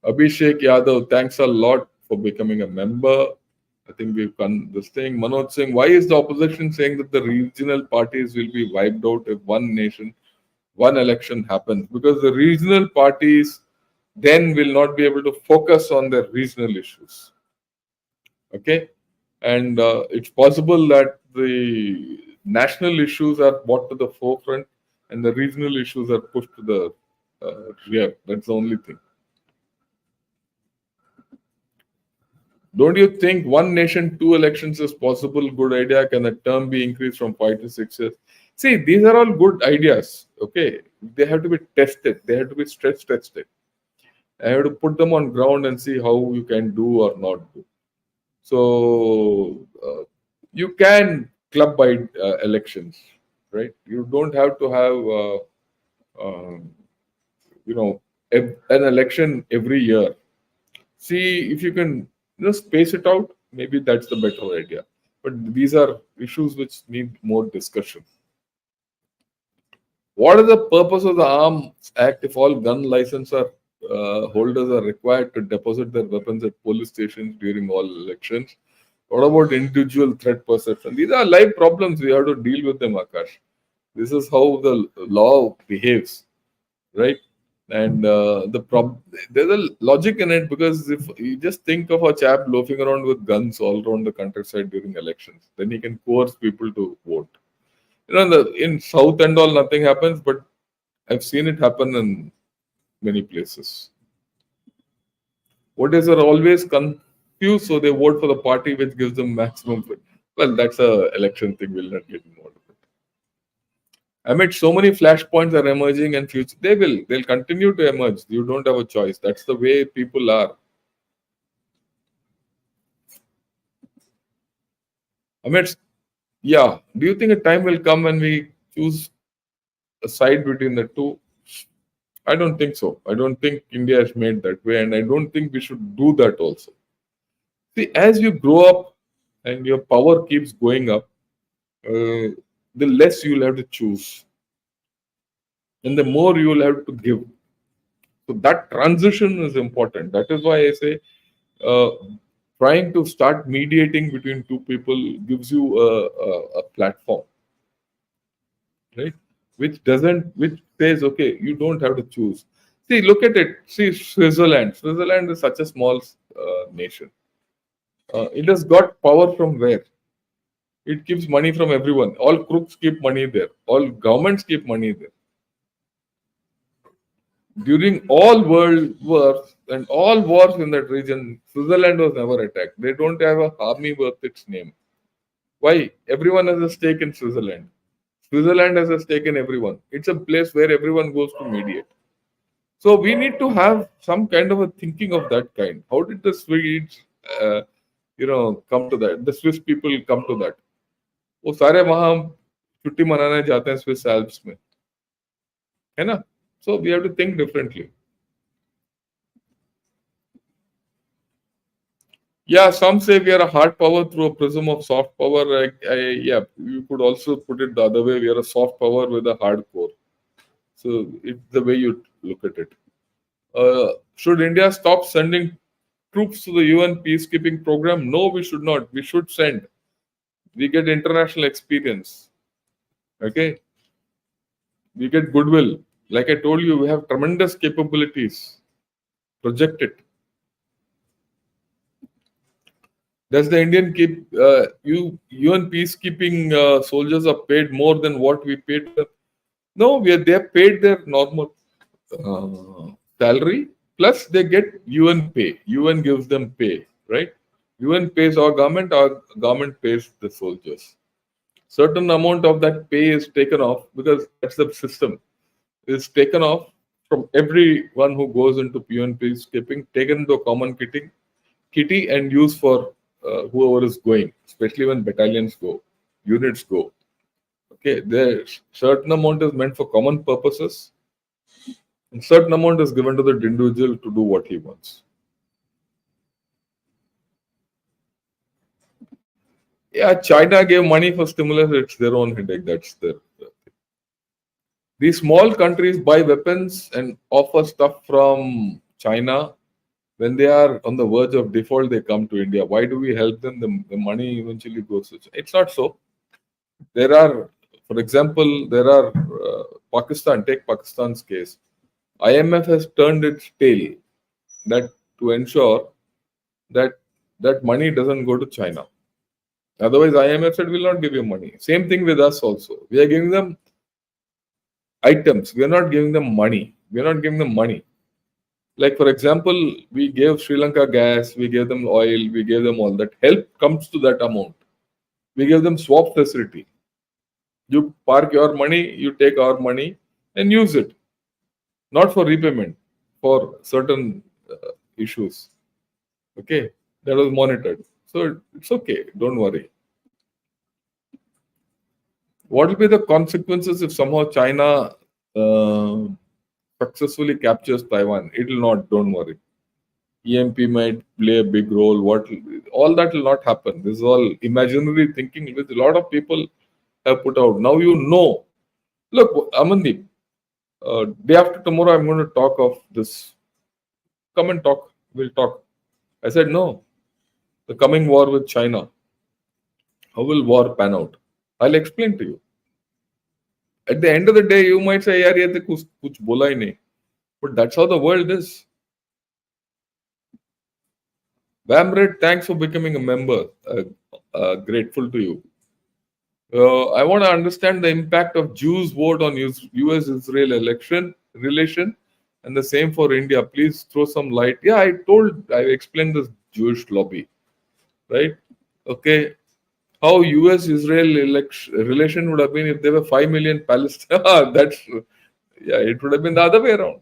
Abhishek Yadav, thanks a lot for becoming a member. I think we've done this thing. Manoj Singh, why is the opposition saying that the regional parties will be wiped out if one nation, one election happens? Because the regional parties then will not be able to focus on their regional issues. Okay? And it's possible that the national issues are brought to the forefront and the regional issues are pushed to the rear. That's the only thing. Don't you think one nation, two elections is possible? Good idea. Can the term be increased from 5 to 6 years? See, these are all good ideas. Okay, they have to be tested. They have to be stress tested. I have to put them on ground and see how you can do or not do. So you can club by elections, right? You don't have to have, an election every year. See if you can space it out. Maybe that's the better idea. But these are issues which need more discussion. What is the purpose of the Arms Act if all gun license holders are required to deposit their weapons at police stations during all elections? What about individual threat perception? These are live problems. We have to deal with them, Akash. This is how the law behaves, right? And there's a logic in it, because if you just think of a chap loafing around with guns all around the countryside during elections, then he can coerce people to vote. In South and all, nothing happens, but I've seen it happen in many places. Voters are always confused, so they vote for the party which gives them maximum. Well, that's a election thing. We'll not get involved with. Amid so many flashpoints are emerging and future, they'll continue to emerge. You don't have a choice. That's the way people are. Amidst, yeah. Do you think a time will come when we choose a side between the two? I don't think so. I don't think India is made that way, and I don't think we should do that also. See, as you grow up and your power keeps going up, the less you'll have to choose, and the more you will have to give. So that transition is important. That is why I say uh, trying to start mediating between two people gives you a platform, right? Which says, okay, you don't have to choose. See, look at it. See, Switzerland. Switzerland is such a small nation. It has got power from where? It keeps money from everyone. All crooks keep money there. All governments keep money there. During all world wars and all wars in that region, Switzerland was never attacked. They don't have a army worth its name. Why? Everyone has a stake in Switzerland. Switzerland has a stake in everyone. It's a place where everyone goes to mediate. So we need to have some kind of a thinking of that kind. How did the Swedes, come to that? The Swiss people come to that. वो सारे वहाँ छुट्टी मनाने जाते हैं Swiss Alps में, है ना? So we have to think differently. Yeah, some say we are a hard power through a prism of soft power. Yeah, you could also put it the other way. We are a soft power with a hard core. So it's the way you look at it. Should India stop sending troops to the UN peacekeeping program? No, we should not. We should send. We get international experience. Okay, we get goodwill. Like I told you, we have tremendous capabilities. Project it. Does the Indian UN peacekeeping soldiers are paid more than what we paid them? No, they're paid their normal salary, plus they get UN pay. UN gives them pay, right? UN pays our government pays the soldiers. Certain amount of that pay is taken off, because that's the system. Is taken off from everyone who goes into UN peacekeeping, taken into a common kitty and used for whoever is going, especially when battalions go, units go. Okay, there certain amount is meant for common purposes, and certain amount is given to the individual to do what he wants. Yeah, China gave money for stimulus. It's their own headache. That's their. These small countries buy weapons and offer stuff from China. When they are on the verge of default, they come to India. Why do we help them? The money eventually goes to China. It's not so. There are, for example, Pakistan. Take Pakistan's case. IMF has turned its tail that to ensure that that money doesn't go to China. Otherwise, IMF said will not give you money. Same thing with us also. We are giving them items. We are not giving them money. We are not giving them money. Like for example, we gave Sri Lanka gas, we gave them oil, we gave them all that. Help comes to that amount. We gave them swap facility. You park your money, you take our money and use it. Not for repayment, for certain issues. Okay, that was monitored. So it's okay, don't worry. What will be the consequences if somehow China successfully captures Taiwan? It will not, don't worry. EMP might play a big role. All that will not happen. This is all imaginary thinking which a lot of people have put out. Now you know. Look, Amandeep, Day after tomorrow, I'm going to talk of this. Come and talk. We'll talk. I said, no. The coming war with China. How will war pan out? I'll explain to you. At the end of the day, you might say, यार ये तो कुछ बोला ही नहीं. But that's how the world is. Bamred, thanks for becoming a member. Grateful to you. I want to understand the impact of Jews' vote on U.S.-Israel election relation, and the same for India. Please throw some light. Yeah, I explained this Jewish lobby, right? Okay, how U.S.-Israel election relation would have been if there were 5 million Palestinians. It would have been the other way around.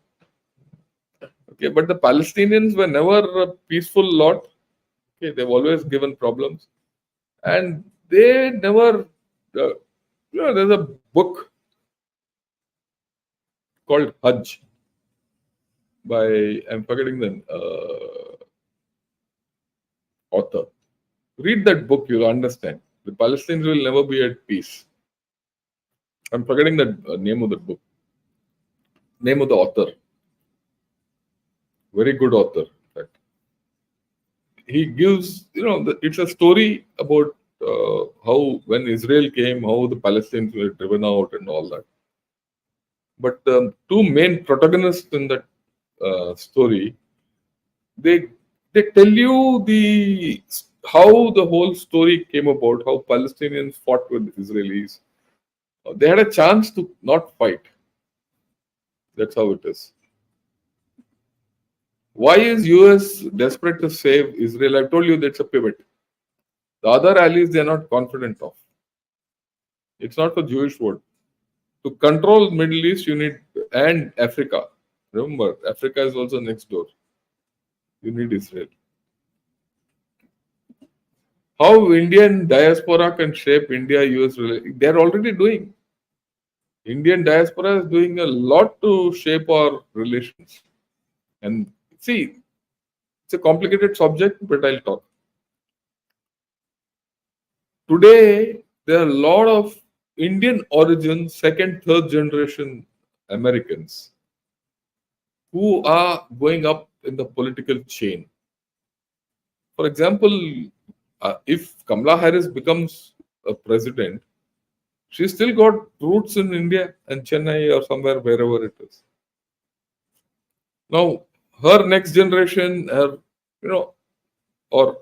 Okay, but the Palestinians were never a peaceful lot. Okay, they've always given problems, and they never. Uh, there's a book called Hajj by, I'm forgetting the author. Read that book, you'll understand. The Palestinians will never be at peace. I'm forgetting the name of the book. Name of the author. Very good author. In fact, he gives, it's a story about how when Israel came, how the Palestinians were driven out and all that. But the two main protagonists in that story, they tell you how the whole story came about, how Palestinians fought with Israelis. They had a chance to not fight. That's how it is. Why is US desperate to save Israel? I've told you that's a pivot. The other allies they are not confident of. It's not for Jewish vote. To control Middle East, you need, and Africa. Remember, Africa is also next door. You need Israel. How Indian diaspora can shape India-US relations? They're already doing. Indian diaspora is doing a lot to shape our relations. And see, it's a complicated subject, but I'll talk. Today, there are a lot of Indian origin, second, third generation Americans who are going up in the political chain. For example, if Kamala Harris becomes a president, she's still got roots in India and Chennai or somewhere, wherever it is. Now, her next generation, or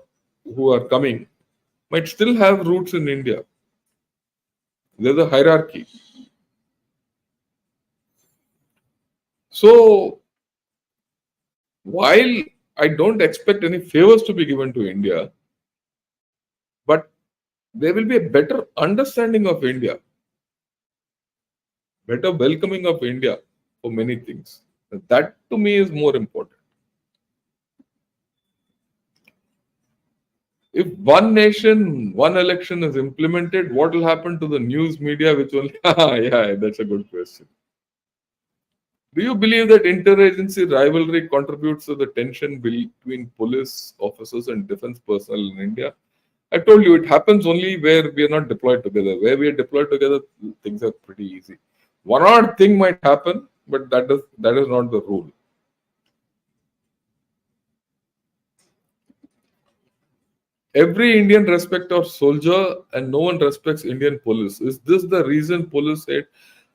who are coming, might still have roots in India. There's a hierarchy. So, while I don't expect any favors to be given to India, but there will be a better understanding of India, better welcoming of India for many things. That to me is more important. If one nation, one election is implemented, what will happen to the news media which only yeah, that's a good question. Do you believe that interagency rivalry contributes to the tension between police officers and defense personnel in India? I told you it happens only where we are not deployed together. Where we are deployed together, things are pretty easy. One odd thing might happen, but that is not the rule. Every Indian respects our soldier and no one respects Indian police. Is this the reason police said?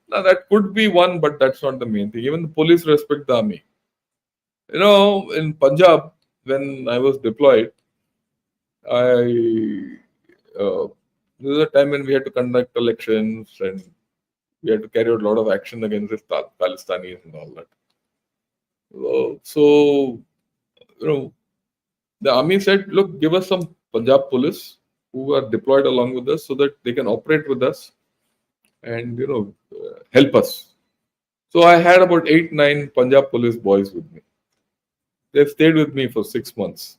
Now that could be one, but that's not the main thing. Even the police respect the army. In Punjab, when I was deployed, there was a time when we had to conduct elections and we had to carry out a lot of action against the Palestinians and all that. So, the army said, look, give us some Punjab police who are deployed along with us so that they can operate with us and, help us. So I had about 8-9 Punjab police boys with me. They stayed with me for 6 months.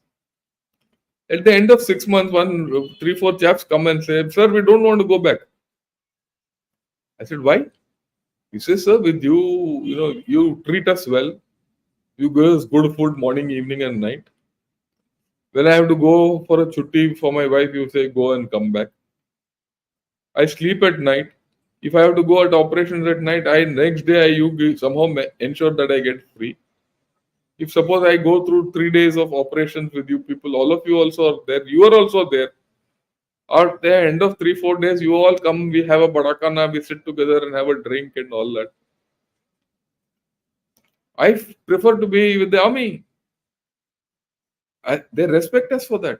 At the end of 6 months, 3-4 chaps come and say, sir, we don't want to go back. I said, why? He says, sir, with you, you treat us well. You give us good food morning, evening, and night. When I have to go for a chutti for my wife, you say, go and come back. I sleep at night. If I have to go at operations at night, I next day somehow ensure that I get free. If suppose I go through 3 days of operations with you people, all of you also are there. You are also there. At the end of 3 4 days, you all come. We have a badakana. We sit together and have a drink and all that. Prefer to be with the army. They respect us for that.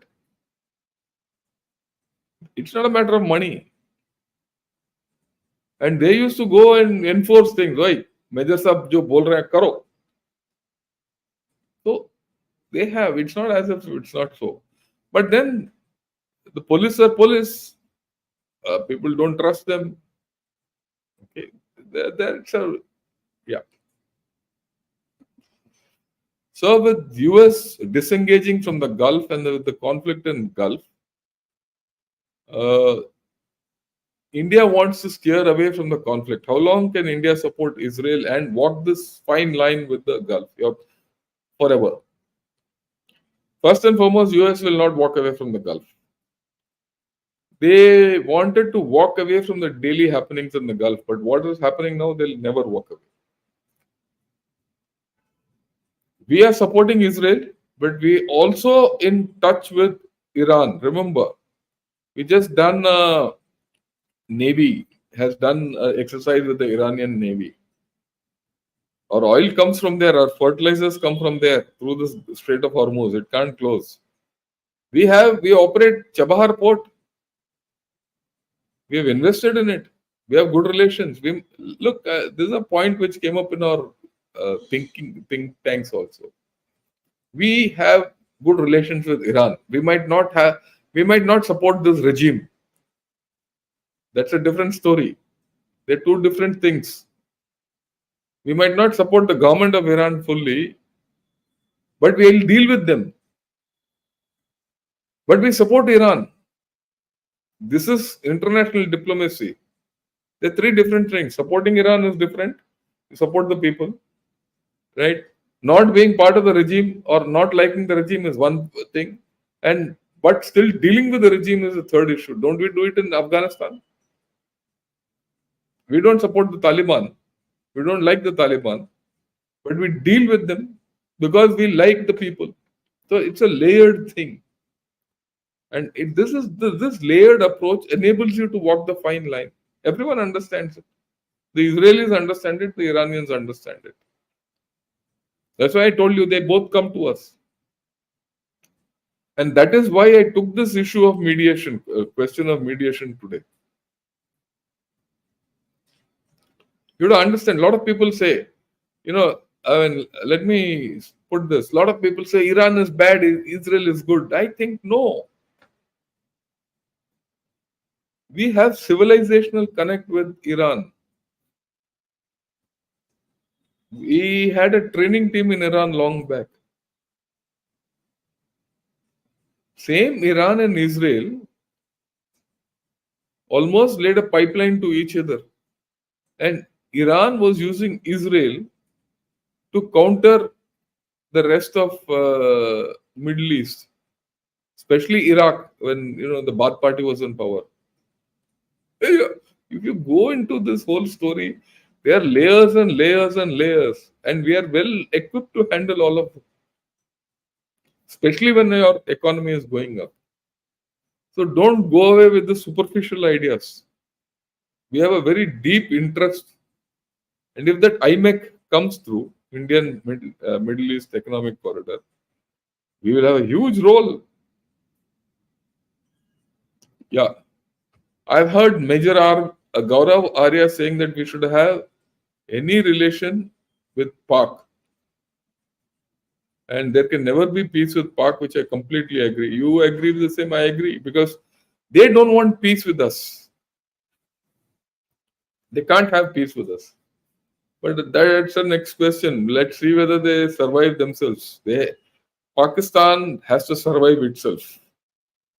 It's not a matter of money. And they used to go and enforce things. Right? Major Sahab jo bol rahe hain, karo. So they have. It's not as if it's not so. But then the police are police. People don't trust them. Okay, that's a yeah. So with US disengaging from the Gulf and with the conflict in Gulf, uh, India wants to steer away from the conflict. How long can India support Israel and walk this fine line with the Gulf? Forever. First and foremost, US will not walk away from the Gulf. They wanted to walk away from the daily happenings in the Gulf, but what is happening now, they'll never walk away. We are supporting Israel, but we also in touch with Iran. Remember, we just done Navy has done exercise with the Iranian Navy. Our oil comes from there, our fertilizers come from there through the Strait of Hormuz. It can't close. We operate Chabahar port. We have invested in it. We have good relations. Look, this is a point which came up in our think tanks also. We have good relations with Iran. We might not support this regime. That's a different story. They're two different things. We might not support the government of Iran fully, but we'll deal with them. But we support Iran. This is international diplomacy. They're three different things. Supporting Iran is different. You support the people, right? Not being part of the regime or not liking the regime is one thing, but still dealing with the regime is a third issue. Don't we do it in Afghanistan? We don't support the Taliban. We don't like the Taliban, but we deal with them because we like the people. So it's a layered thing, and this layered approach enables you to walk the fine line. Everyone understands it. The Israelis understand it. The Iranians understand it. That's why I told you they both come to us. And that is why I took this issue of mediation, question of mediation today. You have to understand, a lot of people say, let me put this. A lot of people say Iran is bad, Israel is good. I think no. We have civilizational connect with Iran. We had a training team in Iran long back. Same Iran and Israel almost laid a pipeline to each other. And Iran was using Israel to counter the rest of Middle East, especially Iraq, when the Baath party was in power. If you go into this whole story, there are layers and layers and layers, and we are well equipped to handle all of it, especially when your economy is going up. So don't go away with the superficial ideas. We have a very deep interest, and if that IMEC comes through, Indian Middle East Economic Corridor, we will have a huge role. Yeah, I've heard Major Gaurav Arya saying that we should have any relation with Pak. And there can never be peace with Pak, which I completely agree. You agree with the same? I agree. Because they don't want peace with us. They can't have peace with us. But that's the next question. Let's see whether they survive themselves. Pakistan has to survive itself.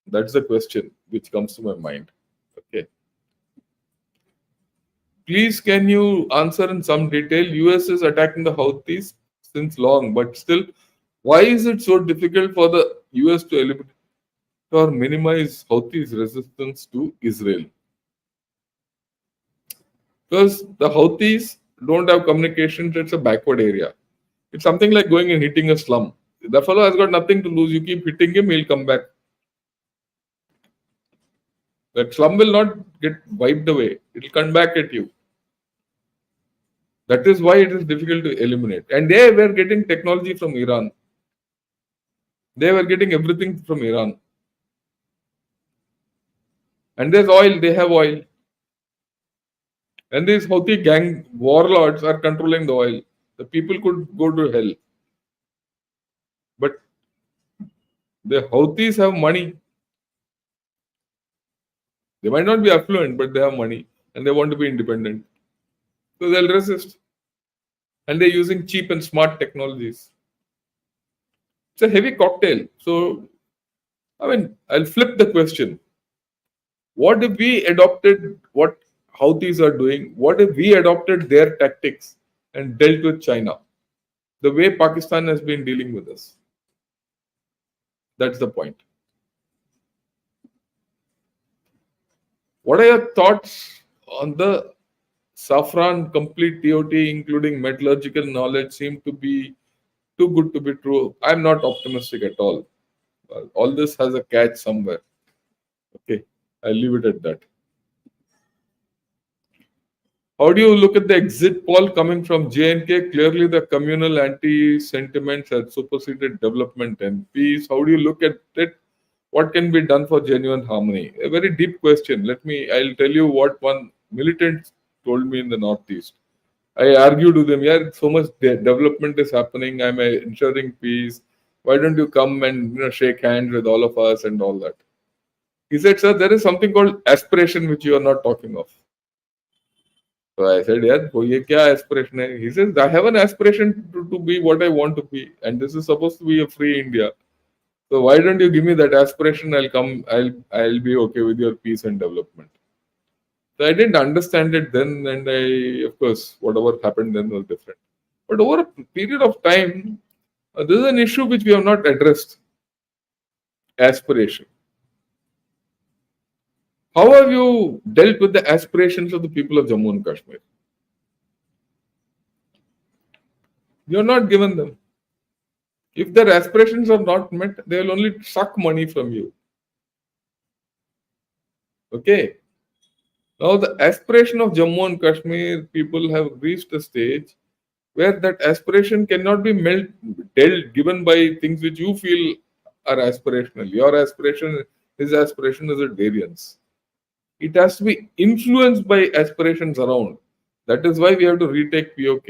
That's the question which comes to my mind. Okay. Please, can you answer in some detail? US is attacking the Houthis since long, but still, why is it so difficult for the US to eliminate or minimize Houthis' resistance to Israel? Because the Houthis don't have communications, it's a backward area. It's something like going and hitting a slum. The fellow has got nothing to lose. You keep hitting him, he'll come back. That slum will not get wiped away. It'll come back at you. That is why it is difficult to eliminate. And they were getting technology from Iran. They were getting everything from Iran. And there's oil, they have oil. And these Houthi gang warlords are controlling the oil. The people could go to hell. But the Houthis have money. They might not be affluent, but they have money and they want to be independent. So they'll resist. And they're using cheap and smart technologies. It's a heavy cocktail. So, I'll flip the question. What if we adopted what Houthis are doing? What if we adopted their tactics and dealt with China the way Pakistan has been dealing with us? That's the point. What are your thoughts on the Safran complete TOT, including metallurgical knowledge, seem to be too good to be true? I'm not optimistic at all. All this has a catch somewhere. Okay, I'll leave it at that. How do you look at the exit poll coming from J&K? Clearly, the communal anti-sentiments have superseded development and peace. How do you look at it? What can be done for genuine harmony? A very deep question. I'll tell you what one militant told me in the Northeast. I argued with them, yeah, so much development is happening. I'm ensuring peace. Why don't you come and shake hands with all of us and all that? He said, sir, there is something called aspiration which you are not talking of. So I said, yeah, वो ये क्या aspiration है? He says, I have an aspiration to be what I want to be, and this is supposed to be a free India. So why don't you give me that aspiration? I'll come. I'll be okay with your peace and development. So I didn't understand it then, and of course, whatever happened then was different. But over a period of time, this is an issue which we have not addressed. Aspiration. How have you dealt with the aspirations of the people of Jammu and Kashmir? You are not given them. If their aspirations are not met, they will only suck money from you. Okay. Now, the aspiration of Jammu and Kashmir people have reached a stage where that aspiration cannot be given by things which you feel are aspirational. Your aspiration, his aspiration is at variance. It has to be influenced by aspirations around. That is why we have to retake POK.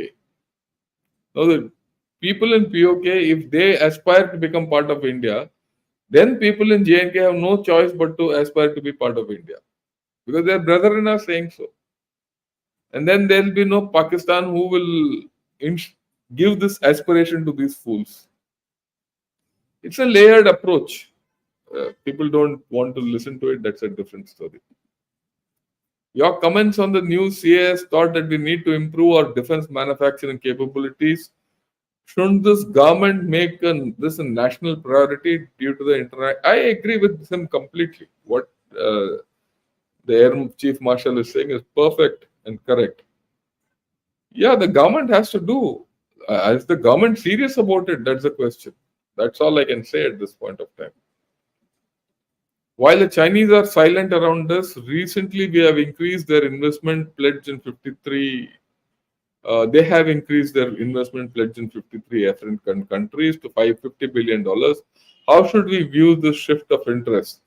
Now, the people in POK, if they aspire to become part of India, then people in JNK have no choice but to aspire to be part of India. Because their brethren are saying so. And then there will be no Pakistan who will give this aspiration to these fools. It's a layered approach. People don't want to listen to it. That's a different story. Your comments on the new CAS thought that we need to improve our defense manufacturing capabilities. Shouldn't this government make this a national priority due to the internet? I agree with him completely. What the Air Chief Marshal is saying is perfect and correct. Yeah, the government has to do. Is the government serious about it? That's the question. That's all I can say at this point of time. While the Chinese are silent around this, recently we have increased their investment pledge in 53. They have increased their investment pledge in 53 African countries to $550 billion. How should we view this shift of interest?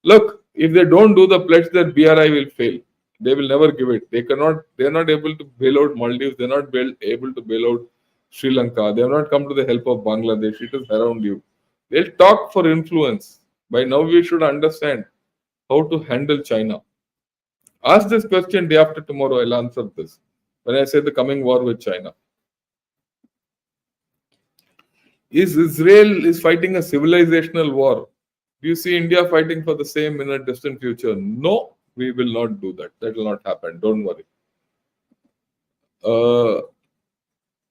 Look, if they don't do the pledge, then BRI will fail. They will never give it. They are not able to bail out Maldives. They're not able to bail out Sri Lanka. They have not come to the help of Bangladesh. It is around you. They'll talk for influence. By now, we should understand how to handle China. Ask this question day after tomorrow. I'll answer this. When I say the coming war with China. Is Israel is fighting a civilizational war? Do you see India fighting for the same in a distant future? No, we will not do that. That will not happen. Don't worry.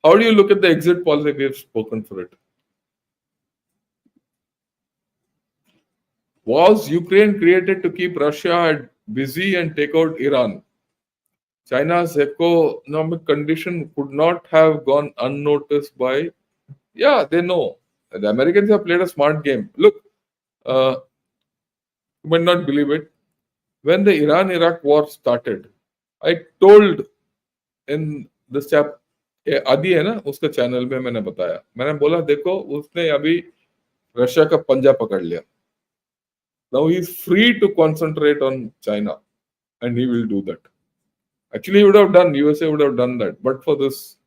How do you look at the exit policy? We have spoken for it. Was Ukraine created to keep Russia busy and take out Iran? China's economic condition could not have gone unnoticed by, yeah, they know. The Americans have played a smart game. Look, you might not believe it. When the Iran-Iraq war started, I told in this chap आदि है ना उसका channel में मैंने बताया, मैंने बोला देखो उसने अभी रशिया का पंजा पकड़ लिया. Now he is free to concentrate on China and he will do that. Actually, he would have done, USA would have done that, but for this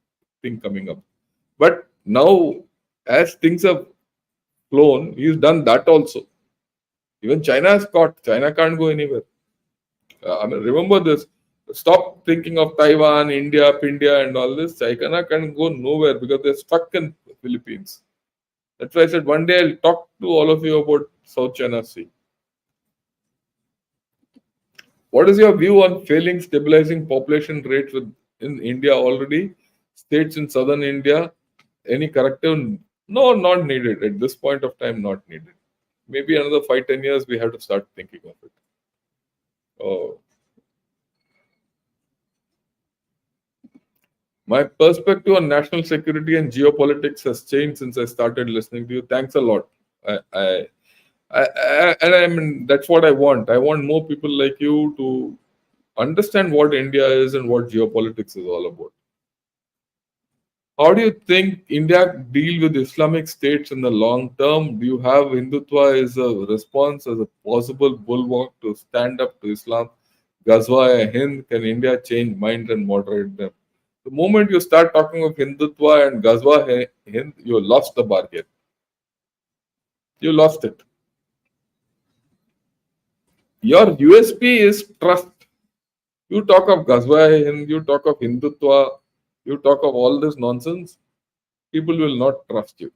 thing coming up. But now, as things have flown, he's done that also. Even China is caught. China can't go anywhere. I mean, remember this. Stop thinking of Taiwan, India, Pindia, and all this. China can go nowhere because they're stuck in the Philippines. That's why I said one day I'll talk to all of you about South China Sea. What is your view on failing stabilizing population rates in India already? States in southern India, any corrective? No, not needed. At this point of time, not needed. Maybe another 5-10 years, we have to start thinking of it. Oh. My perspective on national security and geopolitics has changed since I started listening to you. Thanks a lot. I mean, that's what I want. I want more people like you to understand what India is and what geopolitics is all about. How do you think India deal with Islamic states in the long term? Do you have Hindutva as a response, as a possible bulwark to stand up to Islam? Ghazwa Hind, can India change minds and moderate them? The moment you start talking of Hindutva and Ghazwa Hind, you lost the bargain. You lost it. Your USP is trust. You talk of Ghazwa Hind, you talk of Hindutva, you talk of all this nonsense, people will not trust you.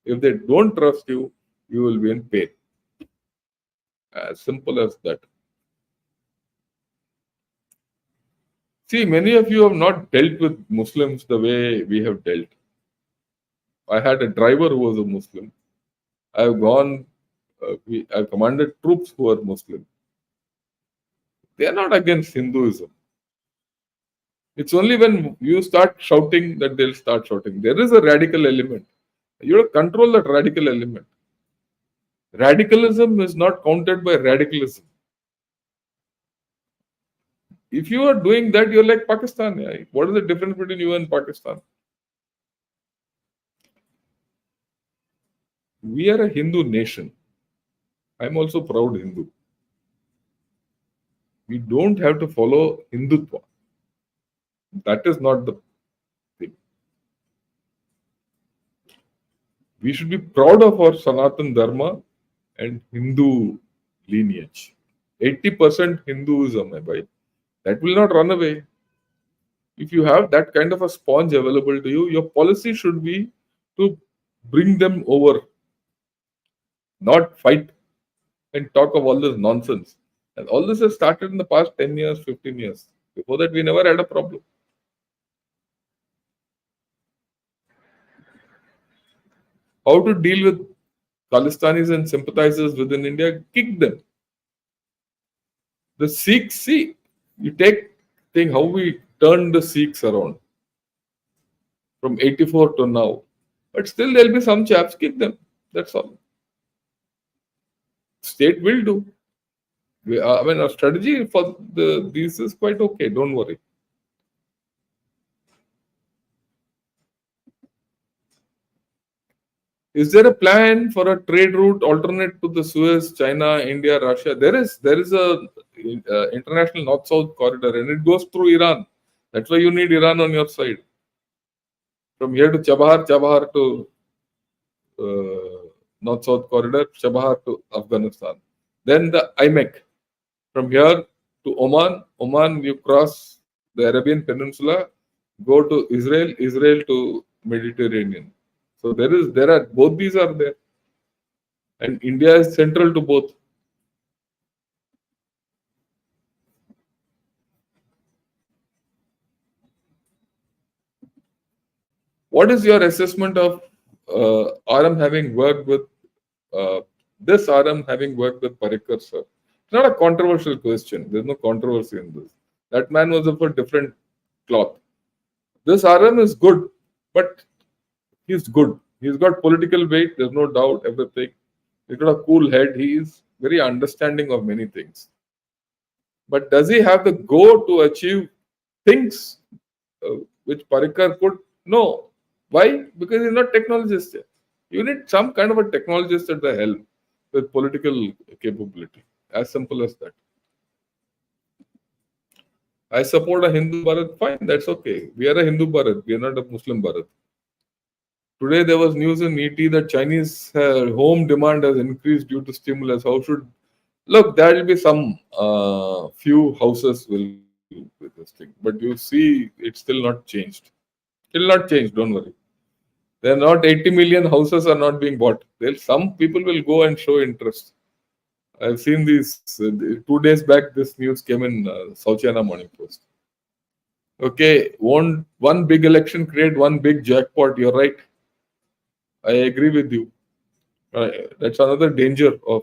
If they don't trust you, you will be in pain. As simple as that. See, many of you have not dealt with Muslims the way we have dealt. I had a driver who was a Muslim. I have gone, I commanded troops who are Muslim. They are not against Hinduism. It's only when you start shouting that they'll start shouting. There is a radical element. You have to control that radical element. Radicalism is not countered by radicalism. If you are doing that, you're like Pakistan. Yeah? What is the difference between you and Pakistan? We are a Hindu nation. I'm also proud Hindu. We don't have to follow Hindutva. That is not the thing. We should be proud of our Sanatan Dharma and Hindu lineage. 80% Hinduism, my boy. That will not run away. If you have that kind of a sponge available to you, your policy should be to bring them over, not fight and talk of all this nonsense. And all this has started in the past 10 years, 15 years. Before that, we never had a problem. How to deal with Khalistanis and sympathizers within India? Kick them. The Sikhs, see, you think how we turned the Sikhs around from 84 to now. But still, there'll be some chaps, kick them. That's all. State will do. I mean, our strategy for this is quite okay. Don't worry. Is there a plan for a trade route alternate to the Suez, China, India, Russia? There is a international north-south corridor, and it goes through Iran. That's why you need Iran on your side. From here to Chabahar to north-south corridor, Chabahar to Afghanistan. Then the IMEC. From here to Oman you cross the Arabian Peninsula, go to Israel to Mediterranean. So there are both these are there, and India is central to both. What is your assessment of RM having worked with this RM having worked with Parikar, sir? It's not a controversial question. There's no controversy in this. That man was of a different cloth. This RM is good, but he's good. He's got political weight, there's no doubt, everything. He's got a cool head. He is very understanding of many things. But does he have the go to achieve things which Parikar could? No. Why? Because he's not technologist yet. You need some kind of a technologist at the helm with political capability. As simple as that. I support a Hindu Bharat. Fine, that's okay. We are a Hindu Bharat. We are not a Muslim Bharat. Today there was news in ET that Chinese home demand has increased due to stimulus. How should look? There will be some few houses will with this thing, but you see, it's still not changed. Still not changed. Don't worry. There are not 80 million houses are not being bought. There some people will go and show interest. I've seen these 2 days back. This news came in South China Morning Post. Okay, one big election create one big jackpot. You're right. I agree with you. That's another danger of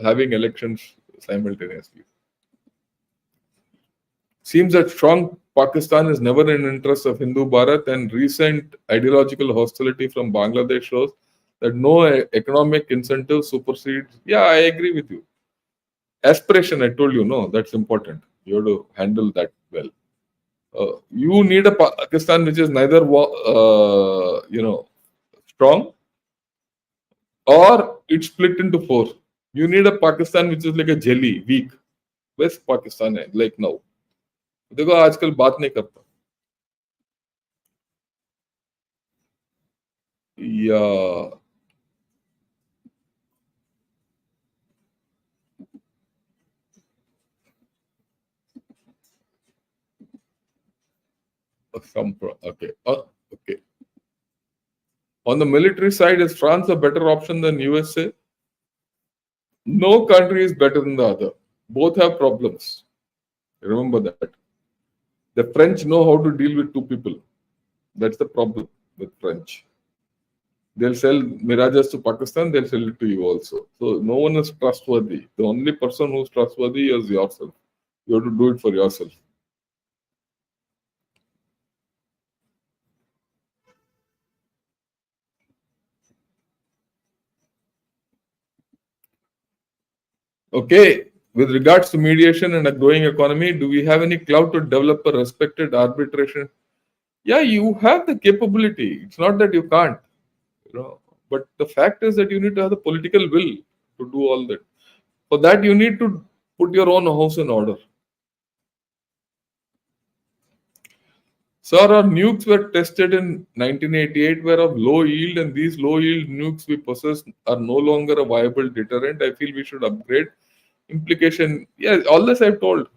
having elections simultaneously. Seems that strong Pakistan is never in interest of Hindu Bharat, and recent ideological hostility from Bangladesh shows that no economic incentive supersedes. Yeah, I agree with you. Aspiration, I told you, no, that's important. You have to handle that well. You need a Pakistan which is neither, strong or it's split into four. You need a Pakistan which is like a jelly, weak. West Pakistan है like now. देखो आजकल बात नहीं करता. Yeah, okay. Okay. On the military side, is France a better option than USA? No country is better than the other. Both have problems. Remember that. The French know how to deal with two people. That's the problem with French. They'll sell Mirages to Pakistan, they'll sell it to you also. So no one is trustworthy. The only person who's trustworthy is yourself. You have to do it for yourself. Okay, with regards to mediation and a growing economy, do we have any clout to develop a respected arbitration? Yeah, you have the capability. It's not that you can't, you know. But the fact is that you need to have the political will to do all that. For that, you need to put your own house in order. Sir, our nukes were tested in 1988 were of low yield, and these low yield nukes we possess are no longer a viable deterrent. I feel we should upgrade. Implication, yeah, all this I've told.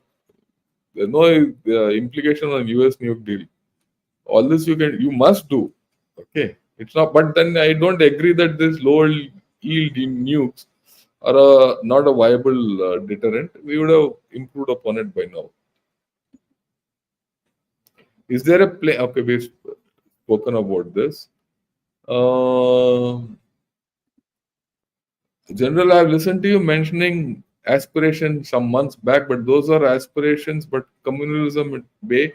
There's no implication on US nuke deal. All this you must do. Okay, it's not. But then I don't agree that this low yield nukes are not a viable deterrent. We would have improved upon it by now. Is there a play? Okay, we've spoken about this. Uh, General, I've listened to you mentioning aspirations some months back, but those are aspirations. But communalism at bay,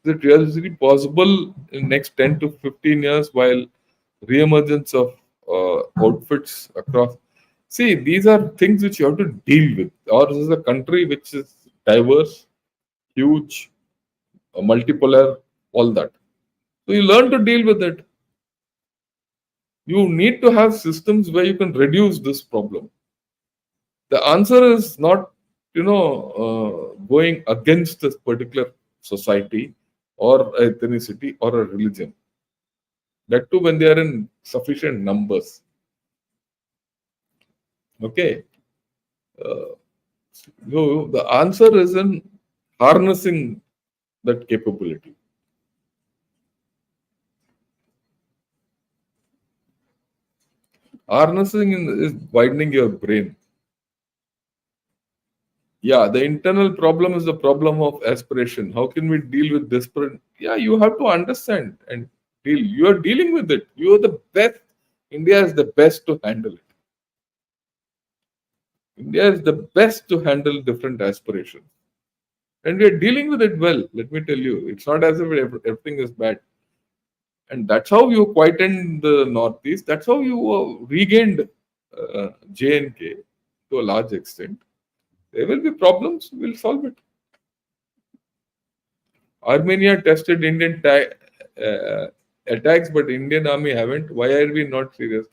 is it really possible in next 10 to 15 years while re-emergence of outfits across? See, these are things which you have to deal with. Ours is a country which is diverse, huge, multipolar, all that. So you learn to deal with it. You need to have systems where you can reduce this problem. The answer is not, going against this particular society or ethnicity or a religion. That too, when they are in sufficient numbers. Okay. Uh, so the answer is in harnessing that capability. Harnessing is widening your brain. Yeah, the internal problem is the problem of aspiration. How can we deal with desperate? Yeah, you have to understand and deal. You are dealing with it. You are the best. India is the best to handle it. India is the best to handle different aspirations. And we are dealing with it well. Let me tell you, it's not as if everything is bad. And that's how you quietened the Northeast. That's how you regained J&K to a large extent. There will be problems. We'll solve it. Armenia tested attacks, but Indian army haven't. Why are we not serious?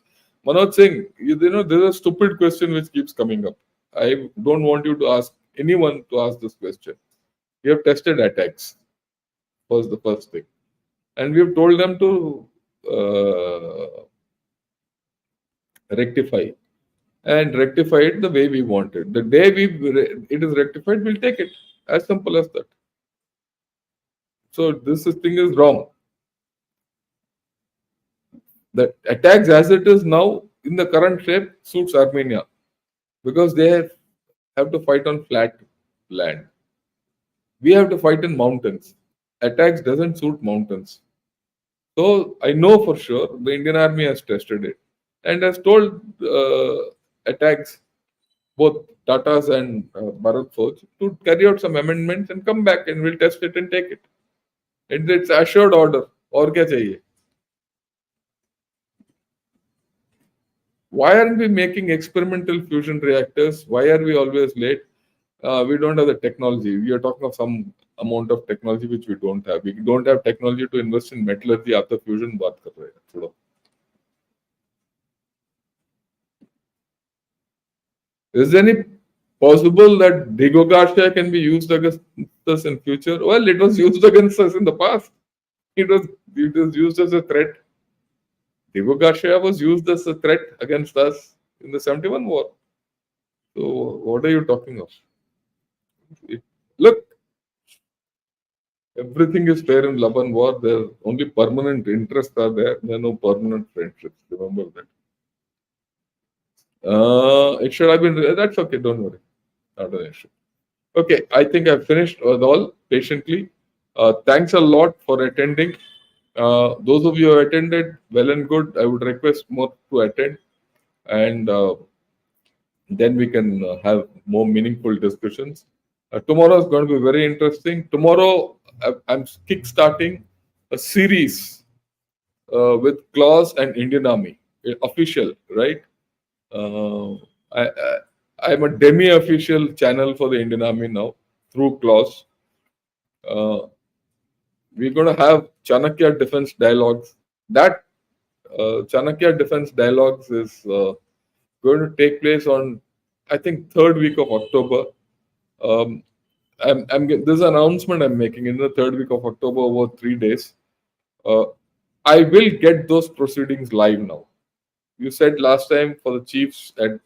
Manoj Singh, you know, there's a stupid question which keeps coming up. I don't want you to ask anyone to ask this question. We have tested attacks, was the first thing. And we have told them to rectify and rectify it the way we want it. The day it is rectified, we'll take it. As simple as that. So thing is wrong. The attacks as it is now in the current shape suits Armenia because they have to fight on flat land. We have to fight in mountains. Attacks doesn't suit mountains. So I know for sure the Indian army has tested it and has told attacks, both Tatas and Bharat Forge, to carry out some amendments and come back and we'll test it and take it. And it's assured order. और क्या चाहिए? Why aren't we making experimental fusion reactors? Why are we always late? We don't have the technology. We are talking of some amount of technology which we don't have. We don't have technology to invest in metallurgy after fusion. बात कर रहे हैं थोड़ा. Is there any possible that Digogasha can be used against us in future? Well, it was used against us in the past. It was used as a threat. Digogasha was used as a threat against us in the 71 war. So what are you talking of? Look, everything is fair in love and war. There only permanent interests are there. There are no permanent friendships. Remember that. It should have been. That's okay. Don't worry. Not an issue. Okay, I think I've finished with all patiently. Thanks a lot for attending. Those of you who attended, well and good. I would request more to attend, and then we can have more meaningful discussions. Tomorrow is going to be very interesting. Tomorrow, I'm kick-starting a series with Claus and Indian Army, official, right? I'm a demi-official channel for the Indian Army now through Claus. We're going to have Chanakya Defense Dialogues. That Chanakya Defense Dialogues is going to take place on, I think, third week of October. There's an announcement I'm making in the third week of October over 3 days. I will get those proceedings live now. You said last time for the chiefs at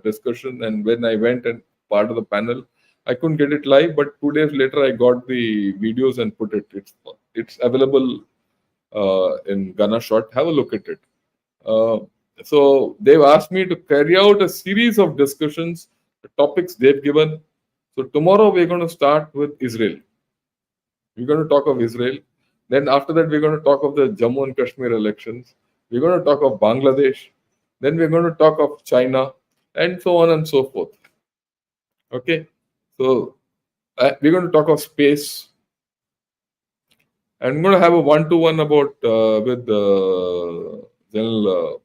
discussion, and when I went and part of the panel, I couldn't get it live, but 2 days later I got the videos and put it. It's available in Ghana Shot. Have a look at it. So they've asked me to carry out a series of discussions, the topics they've given. So tomorrow we're going to start with Israel. We're going to talk of Israel. Then after that we're going to talk of the Jammu and Kashmir elections. We're going to talk of Bangladesh. Then we're going to talk of China and so on and so forth. Okay. So we're going to talk of space. I'm going to have a one-to-one about with General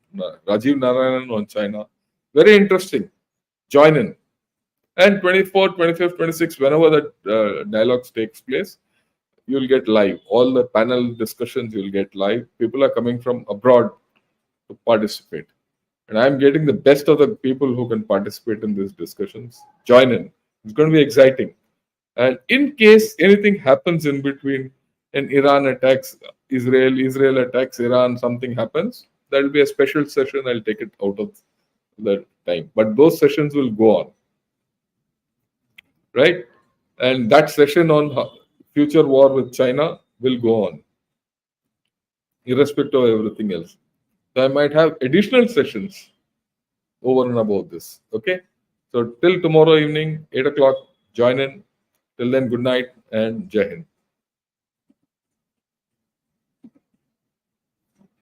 Rajiv Narayanan on China. Very interesting. Join in. And 24th, 25th, 26th, whenever that dialogue takes place, you'll get live. All the panel discussions you'll get live. People are coming from abroad to participate. And I'm getting the best of the people who can participate in these discussions. Join in. It's going to be exciting. And in case anything happens in between and Iran attacks Israel, Israel attacks Iran, something happens, there will be a special session. I'll take it out of the time. But those sessions will go on. Right? And that session on future war with China will go on, irrespective of everything else. So I might have additional sessions over and above this. Okay? So till tomorrow evening, 8 o'clock, join in. Till then, good night and Jai Hind.